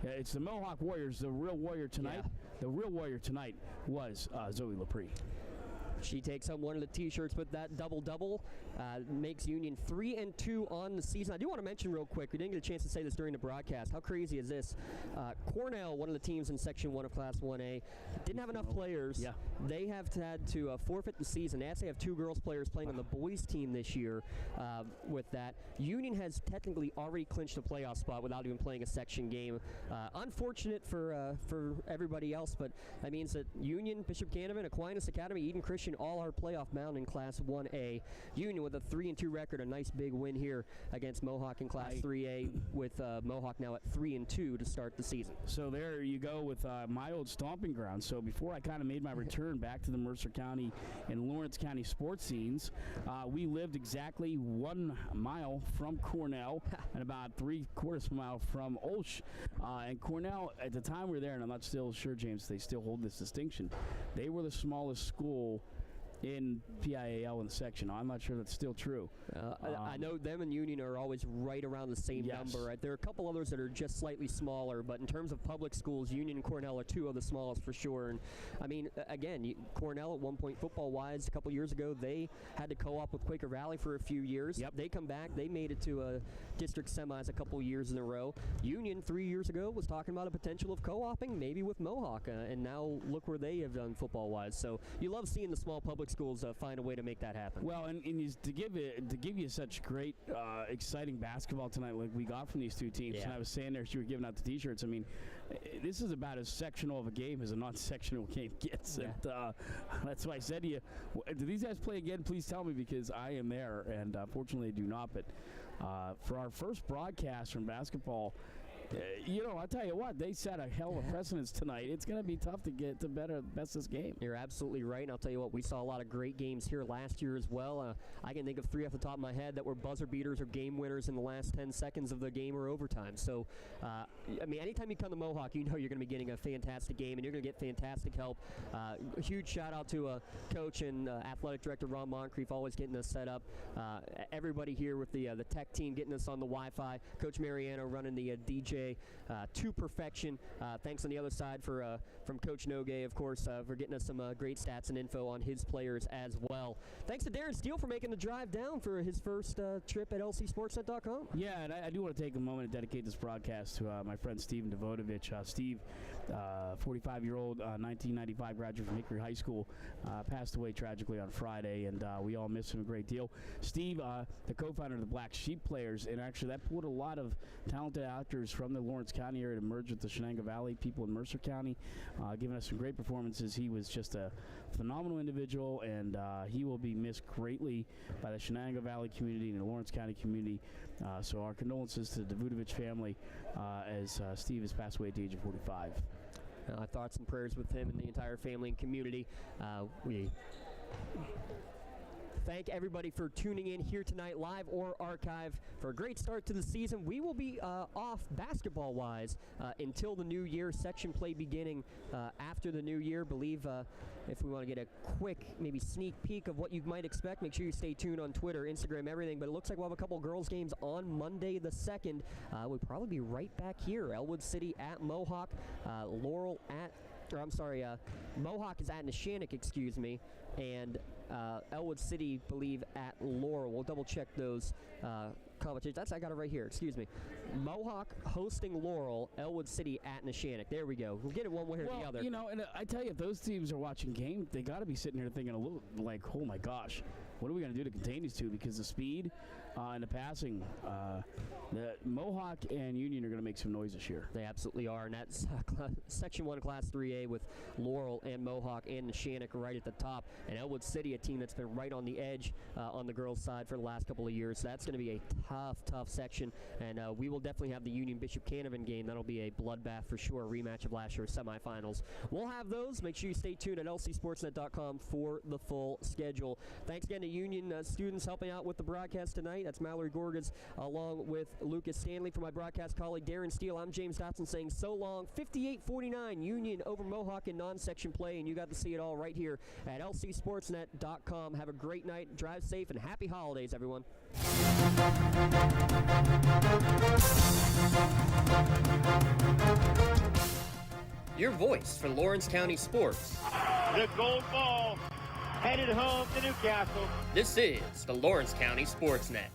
It's the Mohawk Warriors. The real warrior tonight. The real warrior tonight was Zoe Lepre. She takes home one of the T-shirts with that double-double, makes Union 3-2 on the season. I do want to mention real quick, we didn't get a chance to say this during the broadcast, how crazy is this? Cornell, one of the teams in Section 1 of Class 1A, didn't have enough players. Yeah. They have had to forfeit the season. They actually have 2 girls players playing on the boys team this year with that. Union has technically already clinched a playoff spot without even playing a section game. Unfortunate for everybody else, but that means that Union, Bishop Canavan, Aquinas Academy, Eden Christian all are playoff bound in Class 1A. Union with a 3-2 record, a nice big win here against Mohawk in Class 3A, with Mohawk now at 3-2 to start the season. So there you go with my old stomping ground. So before I kind of made my return back to the Mercer County and Lawrence County sports scenes, we lived exactly 1 mile from Cornell and about 3/4 mile from Olsh. And Cornell, at the time we were there, and I'm not still sure, James, they still hold this distinction, they were the smallest school in PIAL in the section. I'm not sure that's still true. I know them and Union are always right around the same number. Right? There are a couple others that are just slightly smaller, but in terms of public schools, Union and Cornell are 2 of the smallest for sure. And I mean, again, Cornell at one point, football-wise, a couple years ago, they had to co-op with Quaker Valley for a few years. Yep. They come back. They made it to district semis a couple years in a row. Union 3 years ago was talking about a potential of co-oping, maybe with Mohawk, and now look where they have done football-wise. So you love seeing the small public schools find a way to make that happen. Well, and to give you such great, exciting basketball tonight like we got from these 2 teams, and I was saying there as you were giving out the T-shirts, I mean, this is about as sectional of a game as a non-sectional game gets. Yeah. And that's why I said to you, do these guys play again? Please tell me, because I am there, and fortunately they do not. But for our first broadcast from basketball, I'll tell you what, they set a hell of a precedence tonight. It's going to be tough to get to best this game. You're absolutely right, and I'll tell you what, we saw a lot of great games here last year as well. I can think of 3 off the top of my head that were buzzer beaters or game winners in the last 10 seconds of the game or overtime. So, I mean, anytime you come to Mohawk, you know you're going to be getting a fantastic game, and you're going to get fantastic help. A huge shout-out to Coach and Athletic Director Ron Moncrief, always getting us set up. Everybody here with the tech team getting us on the Wi-Fi. Coach Mariano running the DJ to perfection. Thanks on the other side from Coach Nogue, of course, for getting us some great stats and info on his players as well. Thanks to Darren Steele for making the drive down for his first trip at lcsportsnet.com. Yeah, and I do want to take a moment to dedicate this broadcast to my friend Steven Devodovich. Steve, 45-year-old, 1995 graduate from Hickory High School, passed away tragically on Friday, and we all miss him a great deal. Steve, the co-founder of the Black Sheep Players, and actually that pulled a lot of talented actors from the Lawrence County area to merge with the Shenango Valley people in Mercer County, giving us some great performances. He was just a phenomenal individual, and he will be missed greatly by the Shenango Valley community and the Lawrence County community. So our condolences to the Devodovich family as Steve has passed away at the age of 45. Thoughts and prayers with him and the entire family and community. We thank everybody for tuning in here tonight, live or archive, for a great start to the season. We will be off basketball-wise until the new year. Section play beginning after the new year. Believe if we want to get a quick, maybe sneak peek of what you might expect, make sure you stay tuned on Twitter, Instagram, everything. But it looks like we'll have a couple girls games on Monday the 2nd. We'll probably be right back here. Elwood City at Mohawk, Mohawk is at Neshannock, excuse me, and Elwood City, believe, at Laurel. We'll double-check those competitions. I got it right here, excuse me. Mohawk hosting Laurel, Elwood City at Neshannock. There we go. We'll get it one way or the other. And I tell you, if those teams are watching game, they got to be sitting here thinking a little like, oh my gosh, what are we going to do to contain these two? Because the speed and the passing, the Mohawk and Union are going to make some noise this year. They absolutely are, and that's Section 1 Class 3A with Laurel and Mohawk and Neshannock right at the top, and Elwood City, a team that's been right on the edge on the girls' side for the last couple of years. So that's going to be a tough section, and we will definitely have the Union Bishop Canavan game. That'll be a bloodbath for sure, a rematch of last year's semifinals. We'll have those. Make sure you stay tuned at lcsportsnet.com for the full schedule. Thanks again to Union students helping out with the broadcast tonight. That's Mallory Gorgas along with Lucas Stanley. For my broadcast colleague Darren Steele, I'm James Dotson saying so long. 58-49 Union over Mohawk in non-section play, and you got to see it all right here at lcsportsnet.com. Have a great night, drive safe, and happy holidays, everyone. Your voice for Lawrence County sports. The gold ball headed home to Newcastle. This is the Lawrence County SportsNet.